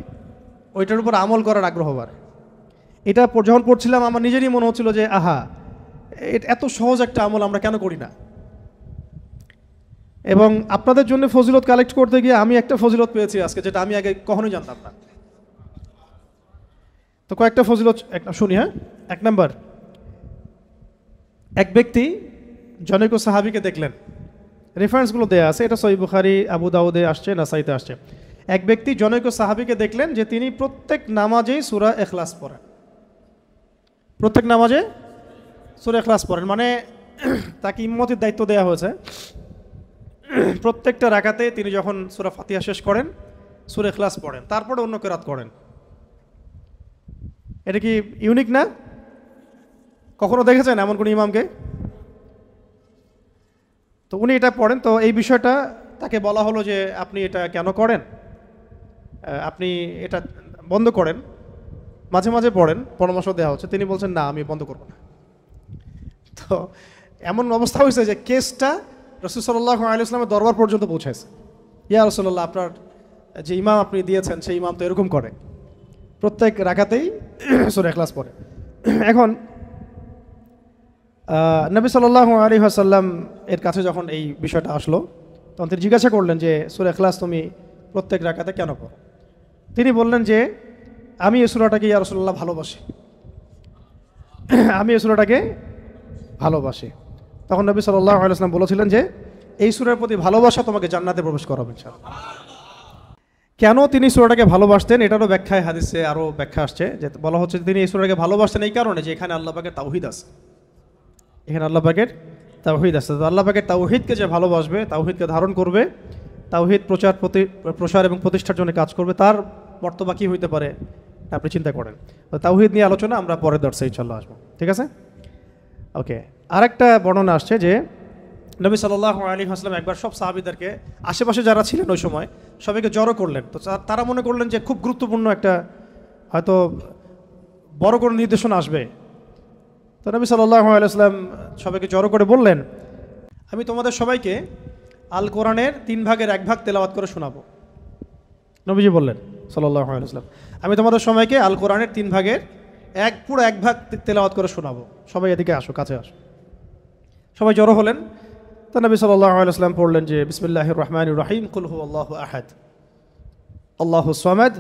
ওইটার উপর আমল করার আগ্রহ বাড়ে। এটা যখন পড়ছিলাম আমার নিজেরই মনে হচ্ছিল যে আহা, এত সহজ একটা আমল আমরা কেন করি না। এবং আপনাদের জন্য ফজিলত কালেক্ট করতে গিয়ে আমি একটা ফজিলত পেয়েছি আজকে, যেটা আমি আগে কখনোই জানতাম না। তো কয়েকটা ফজিলত শুনি। হ্যাঁ, এক নাম্বার, এক ব্যক্তি জনৈক সাহাবীকে দেখলেন, রেফারেন্সগুলো দেয়া আছে, এটা সহিহ বুখারী, আবু দাউদে আসছে, নাসাইতে আসছে। এক ব্যক্তি জনৈক সাহাবীকে দেখলেন যে তিনি প্রত্যেক নামাজেই সূরা ইখলাস পড়েন, প্রত্যেক নামাজে সূরা ইখলাস পড়েন, মানে তাকে ইমামতির দায়িত্ব দেওয়া হয়েছে। প্রত্যেকটা রাকাতে তিনি যখন সূরা ফাতিহা শেষ করেন সূরা ইখলাস পড়েন, তারপরে অন্য কেরাত করেন। এটা কি ইউনিক না? কখনো দেখেছেন এমন কোন ইমামকে? তো উনি এটা পড়েন। তো এই বিষয়টা তাকে বলা হলো যে আপনি এটা কেন করেন, আপনি এটা বন্ধ করেন, মাঝে মাঝে পড়েন, পরামর্শ দেওয়া হচ্ছে। তিনি বলছেন না, আমি বন্ধ করব না। তো এমন অবস্থা হয়েছে যে কেসটা রাসূল সাল্লাল্লাহু আলাইহি ওয়াসাল্লামের দরবার পর্যন্ত পৌঁছাইছে। ইয়া রাসূলুল্লাহ, আপনার যে ইমাম আপনি দিয়েছেন সেই ইমাম তো এরকম করে, প্রত্যেক রাকাতেই সূরা ইখলাস পড়ে। এখন নবী সাল্লাল্লাহু আলাইহি ওয়াসাল্লাম এর কাছে যখন এই বিষয়টা আসলো, তখন তিনি জিজ্ঞাসা করলেন যে সূরা ইখলাস তুমি প্রত্যেক রাকাতে কেন পড়ো? তিনি বললেন যে আমি এই সূরাটাকে ইয়া রাসূলুল্লাহ ভালোবাসি, আমি এই সূরাটাকে ভালোবাসি। তখন নবী সাল্লাল্লাহু আলাইহি ওয়াসাল্লাম বলেছিলেন যে এই সূরার প্রতি ভালোবাসা তোমাকে জান্নাতে প্রবেশ করাবে ইনশাআল্লাহ। কেন তিনি সূরাটাকে ভালোবাসতেন এটারও ব্যাখ্যায় হাদিসে আরও ব্যাখ্যা আসছে, যে বলা হচ্ছে তিনি এই সূরাটাকে ভালোবাসতেন এই কারণে যে এখানে আল্লাহ পাকের তাওহীদ আছে, এখানে আল্লাহ পাকের তাওহীদ আছে। তো আল্লাহ পাকের তাওহীদকে যে ভালোবাসবে, তাওহীদকে ধারণ করবে, তাওহীদ প্রচার এবং প্রতিষ্ঠার জন্য কাজ করবে, তার মর্তবা কী হইতে পারে আপনি চিন্তা করেন। তো তাওহীদ নিয়ে আলোচনা আমরা পরের দর্শে ইনশাআল্লাহ আসবো, ঠিক আছে? ওকে, আরেকটা বর্ণনা আসছে যে নবী সাল্লাল্লাহু আলাইহি ওয়াসাল্লাম একবার সব সাহাবীদেরকে, আশেপাশে যারা ছিলেন ওই সময়, সবাইকে জড়ো করলেন। তো তারা মনে করলেন যে খুব গুরুত্বপূর্ণ একটা হয়তো বড় কোনো নির্দেশনা আসবে। তো নবী সাল্লাল্লাহু আলাইহি ওয়াসাল্লাম সবাইকে জড়ো করে বললেন, আমি তোমাদের সবাইকে আল কোরআনের 3 ভাগের 1 ভাগ তেলাওয়াত করে শোনাবো। নবীজি বললেন সাল্লাল্লাহু আলাইহি ওয়াসাল্লাম, আমি তোমাদের সবাইকে আল কোরআনের 3 ভাগের পুরো 1 ভাগ তেলাওয়াত করে শোনাবো, সবাই এদিকে আসো, কাছে আসো। সবাই জড়ো হলেন। তো নবী সাল্লাল্লাহু আলাইহি ওয়াসাল্লাম পড়লেন যে বিসমিল্লাহির রহমানির রহিম, কুল হুয়াল্লাহু আহাদ, আল্লাহুস সামাদ,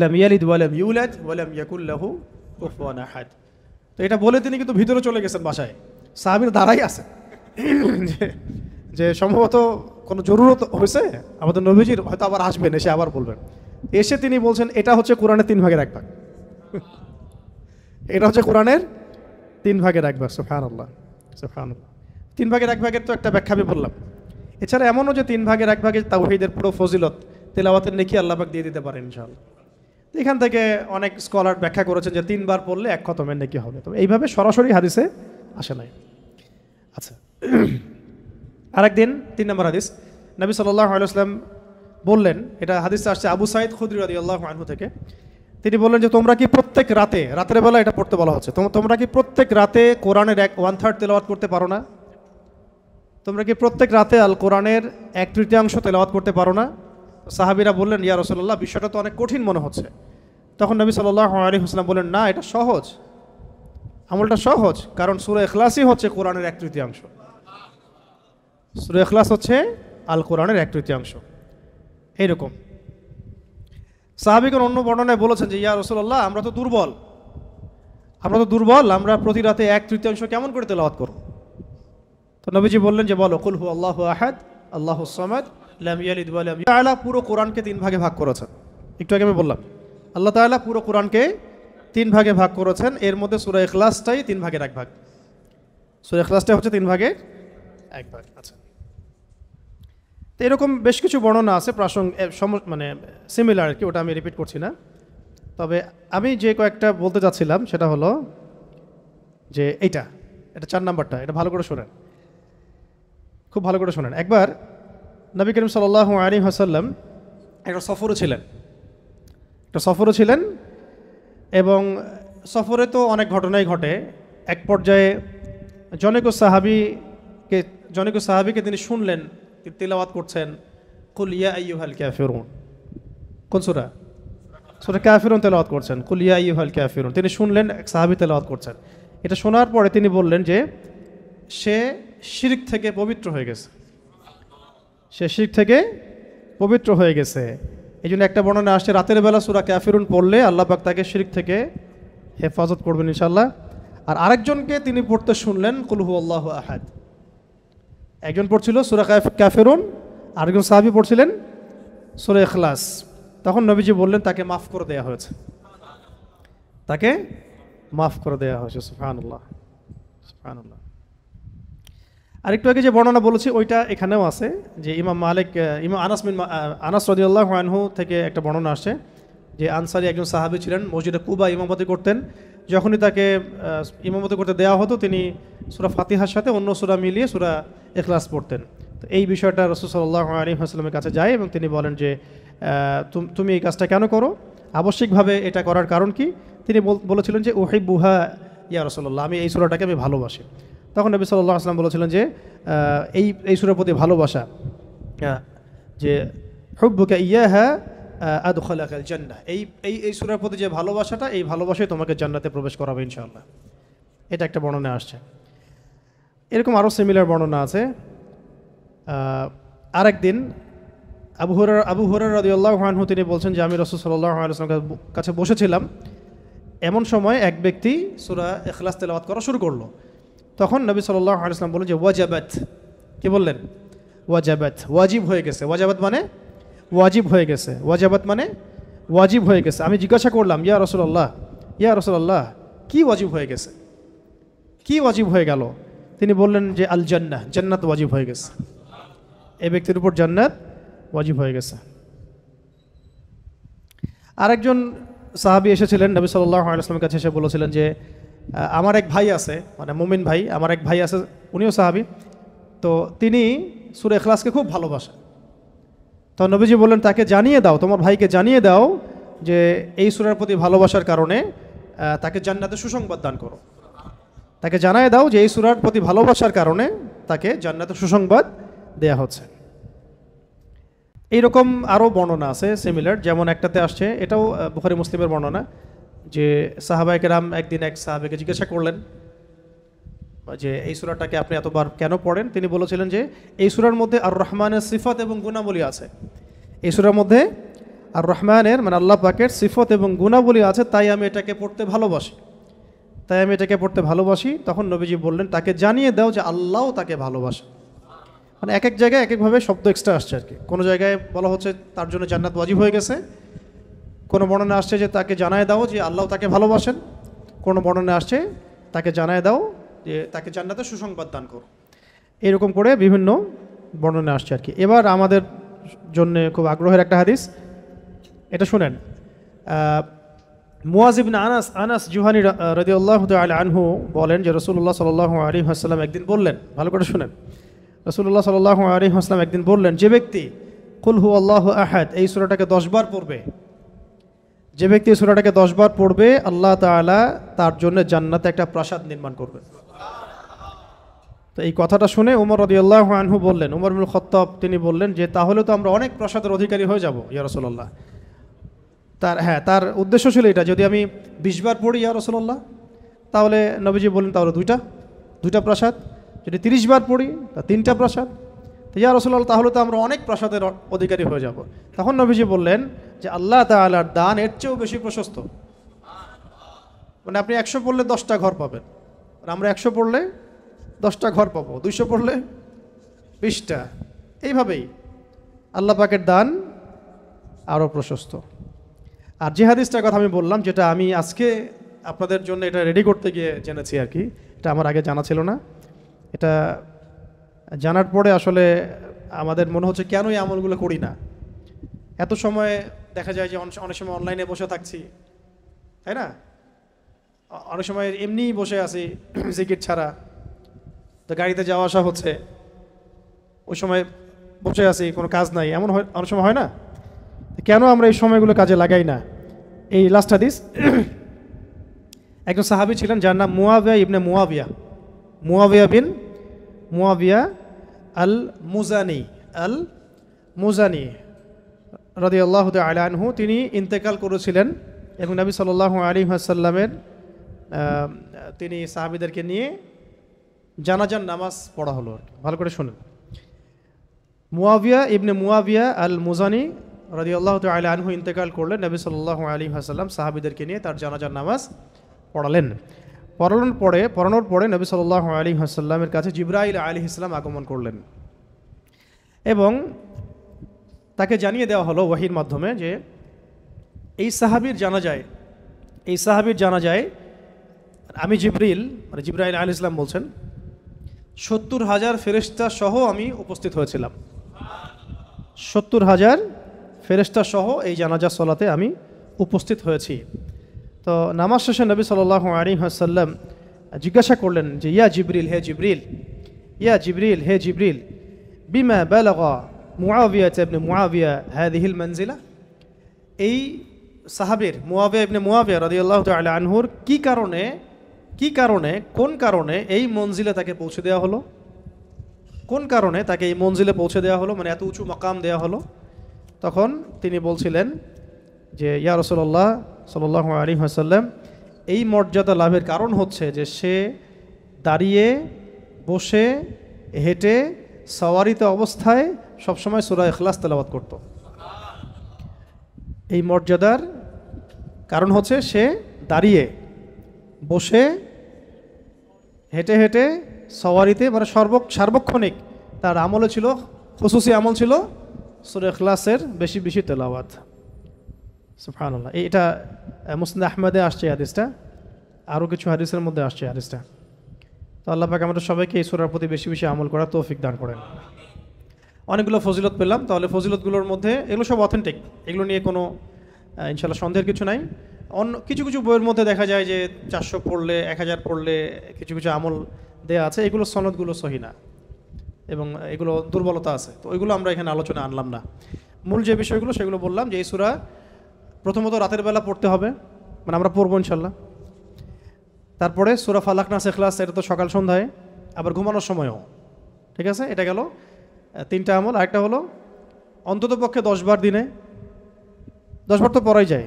লাম ইয়ালিদ ওয়া লাম ইউলাদ ওয়া লাম ইয়াকুল লাহু কুফুয়ান আহাদ। তো এটা বলে তিনি কিন্তু ভিতরে চলে গেছেন বাসায়, সাহাবীরা দাঁড়াই আছে যে সম্ভবত কোনো জরুরত হয়েছে আমাদের নবীজির, হয়তো আবার আসবেন, এসে আবার বলবেন। এসে তিনি বলছেন এটা হচ্ছে কোরআনের 3 ভাগের 1 ভাগ, এটা হচ্ছে কোরআনের 3 ভাগের 1 ভাগ। সুবহানাল্লাহ, সুবহানাল্লাহ। 3 ভাগের 1 ভাগের তো একটা ব্যাখ্যা আমি বললাম। এছাড়া এমনও যে 3 ভাগের 1 ভাগে তাওহীদের পুরো ফজিলত, তেলাওয়াতের নেকি আল্লাহ পাক দিয়ে দিতে পারেন ইনশাআল্লাহ। এখান থেকে অনেক স্কলার ব্যাখ্যা করেছেন যে 3 বার পড়লে 1 খতমের নেকি হবে। তো এইভাবে সরাসরি হাদিসে আসে নাই। আচ্ছা, আরেকদিন 3 নম্বর হাদিস, নবী সাল্লাল্লাহু আলাইহি ওয়াসাল্লাম বললেন, এটা হাদিসে আসছে আবু সাঈদ খুদরি রাদিয়াল্লাহু আনহু থেকে, তিনি বললেন যে তোমরা কি প্রত্যেক রাতের বেলা এটা পড়তে বলা হচ্ছে, তোমরা কি প্রত্যেক রাতে কোরআনের 1/3 তেলাওয়াত করতে পারো না? তোমরা কি প্রত্যেক রাতে আল কোরআনের 1/3 তেলাওয়াত করতে পারো না? সাহাবীরা বললেন, ইয়া রাসূলুল্লাহ, বিষয়টা তো অনেক কঠিন মনে হচ্ছে। তখন নবী সাল্লাল্লাহু আলাইহি ওয়াসাল্লাম বললেন, না, এটা সহজ, আমলটা সহজ, কারণ সূরা ইখলাসই হচ্ছে কোরআনের 1/3। সূরা ইখলাস হচ্ছে আল কোরআনের 1/3। এইরকম সাহাবীগণ অন্য বর্ণনায় বলেছেন যে ইয়া রাসূলুল্লাহ, আমরা তো দুর্বল, আমরা প্রতি রাতে 1/3 কেমন করে তেলাওয়াত করব? তো নবীজি বললেন যে বলো, কুল হুয়াল্লাহু আহাদ, আল্লাহুস সামাদ, লাম ইয়ালিদ ওয়া লাম ইউলাদ। আল্লাহ পুরো কোরআনকে 3 ভাগে ভাগ করেছেন। একটু আগে আমি বললাম আল্লাহ তাআলা পুরো কোরআনকে 3 ভাগে ভাগ করেছেন, এর মধ্যে সূরা ইখলাসটাই 3 ভাগের 1 ভাগ। সূরা ইখলাসটা হচ্ছে 3 ভাগের 1 ভাগ। আচ্ছা, তো এরকম বেশ কিছু বর্ণনা আছে মানে সিমিলার আর কি, ওটা আমি রিপিট করছি না। তবে আমি যে কয়েকটা বলতে চাচ্ছিলাম সেটা হলো যে এটা 4 নাম্বারটা, এটা ভালো করে শোনেন, খুব ভালো করে শোনেন। একবার নবী করিম সাল্লাল্লাহু আলাইহি ওয়াসাল্লাম একটা সফরে ছিলেন এবং সফরে তো অনেক ঘটনাই ঘটে। এক পর্যায়ে জনৈক সাহাবীকে তিনি শুনলেন তিলাওয়াত করছেন কুল ইয়া আইয়ুহাল কাফিরুন। কোন সূরা? সূরা কাফিরুন তেলাওয়াত করছেন, কুল ইয়া আইয়ুহাল কাফিরুন। তিনি শুনলেন এক সাহাবী তেলাওয়াত করছেন। এটা শোনার পরে তিনি বললেন যে সে শিরক থেকে পবিত্র হয়ে গেছে, সে শিরক থেকে পবিত্র হয়ে গেছে। এই জন্য একটা বর্ণনা আসছে রাতের বেলা সূরা কাফিরুন পড়লে আল্লাহ পাক তাকে শিরক থেকে হেফাজত করবেন ইনশাআল্লাহ। আর আরেকজনকে তিনি পড়তে শুনলেন কুল হুয়াল্লাহু আহাদ। একজন পড়ছিল সূরা কাফিরুন, আরেকজন সাহাবী পড়ছিলেন সূরা ইখলাস। তখন নবীজি বললেন তাকে মাফ করে দেওয়া হয়েছে, তাকে মাফ করে দেওয়া হয়েছে। সুবহানাল্লাহ, সুবহানাল্লাহ। আরেকটু আগে যে বর্ণনা বলেছি ওইটা এখানেও আছে, যে ইমাম আনাস রাদিয়াল্লাহু আনহু থেকে একটা বর্ণনা আসছে যে আনসারী একজন সাহাবী ছিলেন, মসজিদে কুবা ইমামতি করতেন। যখনই তাকে ইমামতি করতে দেওয়া হতো তিনি সূরা ফাতিহার সাথে অন্য সূরা মিলিয়ে সূরা ইখলাস পড়তেন। তো এই বিষয়টা রাসূল সাল্লাল্লাহু আলাইহি ওয়াসাল্লামের কাছে যায় এবং তিনি বলেন যে তুমি এই কাজটা কেন করো, আবশ্যিকভাবে এটা করার কারণ কি? তিনি বলেছিলেন যে উহিব্বুহা ইয়া রাসূলুল্লাহ, আমি এই সূরাটাকে আমি ভালোবাসি। তখন নবী সাল্লাল্লাহু আলাইহি ওয়াসাল্লাম বলেছিলেন যে এই সূরার প্রতি ভালোবাসা, যে হুব্বুকা ইয়াহা আদখালাকাল জান্নাহ, এই সূরার প্রতি যে ভালোবাসাটা, এই ভালোবাসাই তোমাকে জান্নাতে প্রবেশ করাবে ইনশাআল্লাহ। এটা একটা বর্ণনা আসছে। এরকম আরও সিমিলার বর্ণনা আছে। আরেকদিন আবু হুরায়রা রাদিয়াল্লাহু আনহু তিনি বলছেন যে আমি রাসূল সাল্লাল্লাহু আলাইহি ওয়াসাল্লামের কাছে বসেছিলাম, এমন সময় এক ব্যক্তি সূরা ইখলাস তেলাওয়াত করা শুরু করলো। তখন নবী সাল্লাল্লাহু আলাইহি ওয়াসাল্লাম বললেন যে ওয়াজাবাত। কি বললেন? ওয়াজাবাত, ওয়াজিব হয়ে গেছে। ওয়াজাবাত মানে ওয়াজিব হয়ে গেছে, ওয়াজাবাত মানে ওয়াজিব হয়ে গেছে। আমি জিজ্ঞাসা করলাম ইয়া রাসূলুল্লাহ, ইয়া রাসূলুল্লাহ, কি ওয়াজিব হয়ে গেছে, কি ওয়াজিব হয়ে গেল? তিনি বললেন যে আল জান্নাহ, জান্নাত ওয়াজিব হয়ে গেছে, এই ব্যক্তির উপর জান্নাত ওয়াজিব হয়ে গেছে। আরেকজন সাহাবী এসেছিলেন নবী সাল্লাল্লাহু আলাইহি ওয়াসাল্লামের কাছে, এসে বলেছিলেন যে আমার এক ভাই আছে, মানে মুমিন ভাই, আমার এক ভাই আছে, উনিও সাহাবী, তো তিনি সূরা ইখলাসকে খুব ভালোবাসেন। তো নবীজি বললেন তাকে জানিয়ে দাও, তোমার ভাইকে জানিয়ে দাও যে এই সূরার প্রতি ভালোবাসার কারণে তাকে জান্নাতে সুসংবাদ দান করো। তাকে জানিয়ে দাও যে এই সূরার প্রতি ভালোবাসার কারণে তাকে জান্নাতে সুসংবাদ দেয়া হচ্ছে। এইরকম আরও বর্ণনা আছে সিমিলার, যেমন একটাতে আসছে, এটাও বুখারী মুসলিমের বর্ণনা, যে সাহাবায়ে কেরাম একদিন এক সাহাবীকে জিজ্ঞাসা করলেন যে এই সূরাটাকে আপনি এতবার কেন পড়েন? তিনি বলেছিলেন যে এই সূরার মধ্যে আর রহমানের সিফত এবং গুণাবলী আছে, এই সূরার মধ্যে আর রহমানের মানে আল্লাহ পাকের সিফত এবং গুণাবলী আছে, তাই আমি এটাকে পড়তে ভালোবাসি, তাই আমি এটাকে পড়তে ভালোবাসি। তখন নবীজি বললেন তাকে জানিয়ে দাও যে আল্লাহও তাকে ভালোবাসে। মানে এক এক জায়গায় এক একভাবে শব্দ এক্সট্রা আসছে আর কি। কোনো জায়গায় বলা হচ্ছে তার জন্য জান্নাত ওয়াজিব হয়ে গেছে, কোনো বর্ণনা আসছে যে তাকে জানায় দাও যে আল্লাহ তাকে ভালোবাসেন, কোনো বর্ণনা আসছে তাকে জানায় দাও যে তাকে জান্নাতে সুসংবাদ দান করো। এরকম করে বিভিন্ন বর্ণনা আসছে আর কি। এবার আমাদের জন্য খুব আগ্রহের একটা হাদিস, এটা শুনেন। মুয়াজ ইবনে আনাস জুহানি রাদিয়াল্লাহু তাআলা আনহু বলেন যে রাসূলুল্লাহ সাল্লাল্লাহু আলাইহি ওয়াসাল্লাম একদিন বললেন, ভালো করে শুনেন, রাসূলুল্লাহ সাল্লাল্লাহু আলাইহি ওয়াসাল্লাম একদিন বললেন, যে ব্যক্তি কুল হুয়াল্লাহু আহাদ এই সূরাটাকে 10 বার পড়বে, যে ব্যক্তি এই সূরাটাকে 10 বার পড়বে, আল্লাহ তাআলা তার জন্য জান্নাতে একটা প্রাসাদ নির্মাণ করবেন। তো এই কথাটা শুনে ওমর রাদিয়াল্লাহু আনহু বললেন, ওমর ইবনে খাত্তাব তিনি বললেন যে তাহলে তো আমরা অনেক প্রাসাদের অধিকারী হয়ে যাব ইয়া রাসূলুল্লাহ। তার উদ্দেশ্য ছিল এটা, যদি আমি 20 বার পড়ি ইয়া রাসূলুল্লাহ, তাহলে নবীজি বললেন তাহলে দুইটা প্রাসাদ, যদি 30 বার পড়ি তা 3টা প্রাসাদ, তো ইয়া রাসূলুল্লাহ তাহলে তো আমরা অনেক প্রাসাদের অধিকারী হয়ে যাব। তখন নবীজি বললেন যে আল্লাহ তাআলার দান এর চেয়েও বেশি প্রশস্ত, মানে আপনি 100 পড়লে 10টা ঘর পাবেন, আর আমরা 100 পড়লে 10টা ঘর পাবো, 200 পড়লে 20টা। এইভাবেই আল্লাহ পাকের দান আরও প্রশস্ত। আর যে হাদিসটার কথা আমি বললাম, যেটা আমি আজকে আপনাদের জন্য এটা রেডি করতে গিয়ে জেনেছি আর কি, এটা আমার আগে জানা ছিল না। এটা জানার পরে আসলে আমাদের মনে হচ্ছে কেন এই আমলগুলো করি না। এত সময় দেখা যায় যে অনেক সময় অনলাইনে বসে থাকছি, তাই না? অনেক সময় এমনিই বসে আছি জিকির ছাড়া, তো গাড়িতে যাওয়া আসা হচ্ছে, ওই সময় বসে আছি, কোনো কাজ নাই, এমন অনেক সময় হয় না? কেন আমরা এই সময়গুলো কাজে লাগাই না? এই লাস্ট হাদিস, একজন সাহাবী ছিলেন যার নাম মুয়াবিয়া ইবনে মুয়াবিয়া বিন মুয়াবিয়া আল মুজানি আল মুজানি রাদিয়াল্লাহু তাআলা আনহু তিনি ইন্তেকাল করেছিলেন এবং নবী সাল্লাল্লাহু আলাইহি ওয়াসাল্লামের তিনি সাহাবীদেরকে নিয়ে জানাজার নামাজ পড়া হলো। ভালো করে শুনুন। মুয়াবিয়া ইবনে মুয়াবিয়া আল মুজানি রাদিয়াল্লাহু তাআলা আনহু ইন্তেকাল করলেন। নবী সাল্লাল্লাহু আলাইহি ওয়াসাল্লাম সাহাবীদেরকে নিয়ে তার জানাজার নামাজ পড়ালেন। পড়ানোর পরে নবী সাল্লাল্লাহু আলাইহি ওয়াসাল্লামের কাছে জিবরাইল আলাইহিস সালাম আগমন করলেন এবং তাকে জানিয়ে দেওয়া হলো ওয়াহির মাধ্যমে যে এই সাহাবীর জানাজায় আমি জিবরাইল আলাইহিস সালাম বলছেন ৭০,০০০ ফেরেশতা সহ আমি উপস্থিত হয়েছিলাম। ৭০,০০০ ফেরেশতা সহ এই জানাজা সালাতে আমি উপস্থিত হয়েছি। তো নামাজ শেষে নবী সাল্লাল্লাহু আলাইহি ওয়াসাল্লাম জিজ্ঞাসা করলেন যে ইয়া জিবরিল হে জিবরিল বিমা বালাগা মুআবিয়া ইবনে মুআবিয়া হাযিহিল মানজিলা। এই সাহাবীর মুআবিয়া ইবনে মুআবিয়া রাদিয়াল্লাহু তাআলা আনহুর কোন কারণে এই মঞ্জিলে তাকে পৌঁছে দেওয়া হলো, কোন কারণে তাকে এই মঞ্জিলে পৌঁছে দেওয়া হলো, মানে এত উঁচু মাকাম দেওয়া হলো। তখন তিনি বলছিলেন যে ইয়া রাসূলুল্লাহ সাল্লাল্লাহু আলাইহি ওয়াসাল্লাম এই মর্যাদা লাভের কারণ হচ্ছে যে সে দাঁড়িয়ে, বসে, হেঁটে, সওয়ারিতে অবস্থায় সবসময় সূরা ইখলাস তেলাওয়াত করত। এই মর্যাদার কারণ হচ্ছে সে দাঁড়িয়ে, বসে, হেঁটে হেঁটে, সওয়ারিতে, মানে সার্বক্ষণিক তার আমলে ছিল, খুসুসি আমল ছিল সূরা ইখলাসের বেশি বেশি তেলাওয়াত। সুবহানাল্লাহ। এটা মুসনাদ আহমদে আসছে হাদিসটা, আরও কিছু হাদিসের মধ্যে আসছে হাদিসটা। তো আল্লাহ পাক আমাদের সবাইকে এই সূরার প্রতি বেশি বেশি আমল করার তৌফিক দান করেন। অনেকগুলো ফজিলত পেলাম, তাহলে ফজিলতগুলোর মধ্যে এগুলো সব অথেন্টিক, এগুলো নিয়ে কোনো ইনশাআল্লাহ সন্দেহের কিছু নাই। অন্য কিছু কিছু বইয়ের মধ্যে দেখা যায় যে 400 পড়লে, 1000 পড়লে কিছু কিছু আমল দেয়া আছে, এগুলো সনদগুলো সহি না এবং এগুলো দুর্বলতা আছে। তো ওইগুলো আমরা এখানে আলোচনা আনলাম না। মূল যে বিষয়গুলো সেগুলো বললাম যে এই সূরা প্রথমত রাতের বেলা পড়তে হবে, মানে আমরা পড়বো ইনশাল্লাহ। তারপরে সূরা ফালাক নাস ইখলাস, এটা তো সকাল সন্ধ্যায়, আবার ঘুমানোর সময়ও, ঠিক আছে। এটা গেল 3টা আমল। আরেকটা হলো অন্তত পক্ষে 10 বার দিনে, 10 বার তো পড়াই যায়,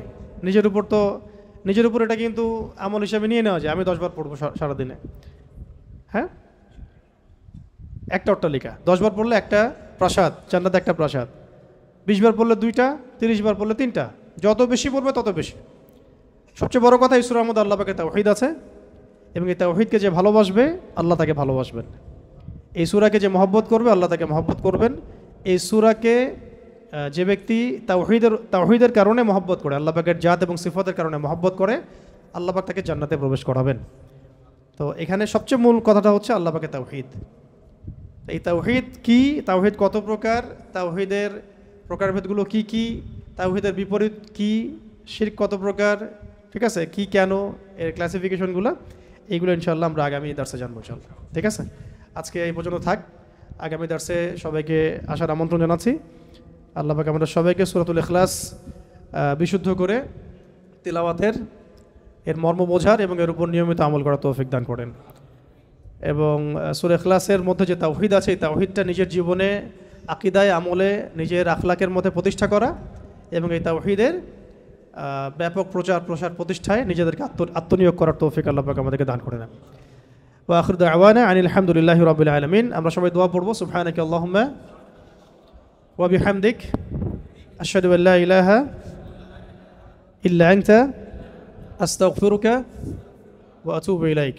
নিজের উপর এটা কিন্তু আমল হিসাবে নিয়ে নেওয়া যায়। আমি 10 বার পড়বো সারাদিনে, হ্যাঁ, একটা অট্টালিকা, 10 বার পড়লে একটা প্রাসাদ, জান্নাতে একটা প্রাসাদ, 20 বার পড়লে 2টা, 30 বার পড়লে 3টা, যত বেশি পড়বে তত বেশি। সবচেয়ে বড় কথা এই সূরার মধ্যে আল্লাহ পাকের তাওহীদ আছে এবং এই তাওহীদকে যে ভালোবাসবে আল্লাহ তাকে ভালোবাসবেন। এই সূরাকে যে মহব্বত করবে আল্লাহ তাকে মহব্বত করবেন। এই সূরাকে যে ব্যক্তি তাওহীদের কারণে মহব্বত করে, আল্লাহ পাকের জাত এবং সিফাতের কারণে মহব্বত করে, আল্লাহ পাক তাকে জান্নাতে প্রবেশ করাবেন। তো এখানে সবচেয়ে মূল কথাটা হচ্ছে আল্লাহ পাকের তাওহীদ। এই তাওহীদ কি, তাওহীদ কত প্রকার, তাওহীদের প্রকারভেদগুলো কি কি, তাওহীদের বিপরীত কি, শিরক কত প্রকার, ঠিক আছে, কি কেন, এর ক্লাসিফিকেশনগুলো, এইগুলো ইনশাআল্লাহ আমরা আগামী দার্সে জানবো ইনশাআল্লাহ। ঠিক আছে, আজকে এই পর্যন্ত থাক। আগামী দার্সে সবাইকে আসার আমন্ত্রণ জানাচ্ছি। আল্লাহ পাক আমাদের সবাইকে সূরাতুল ইখলাস বিশুদ্ধ করে তিলাওয়াতের, এর মর্ম বোঝার এবং এর উপর নিয়মিত আমল করার তৌফিক দান করেন। এবং সূরা ইখলাসের মধ্যে যে তাওহীদ আছে, এই তাওহীদটা নিজের জীবনে, আকীদায়, আমলে, নিজের আখলাকের মধ্যে প্রতিষ্ঠা করা এবং এই তাওহীদের ব্যাপক প্রসার প্রতিষ্ঠায় নিজেদেরকে আত্মনিয়োগ করার তৌফিক আল্লাহ পাক আমাদেরকে দান করে নেন। ওয়া আখিরু দাওয়ানা আনিল হামদুলিল্লাহি রাব্বিল আলামিন। আমরা সবাই দোয়া পড়ব। সুবহানাকা আল্লাহুম্মা ওয়া বিহামদিক আশহাদু আল্লা ইলাহা ইল্লা আনতা আস্তাগফিরুকা ওয়া আতুবু ইলাইক।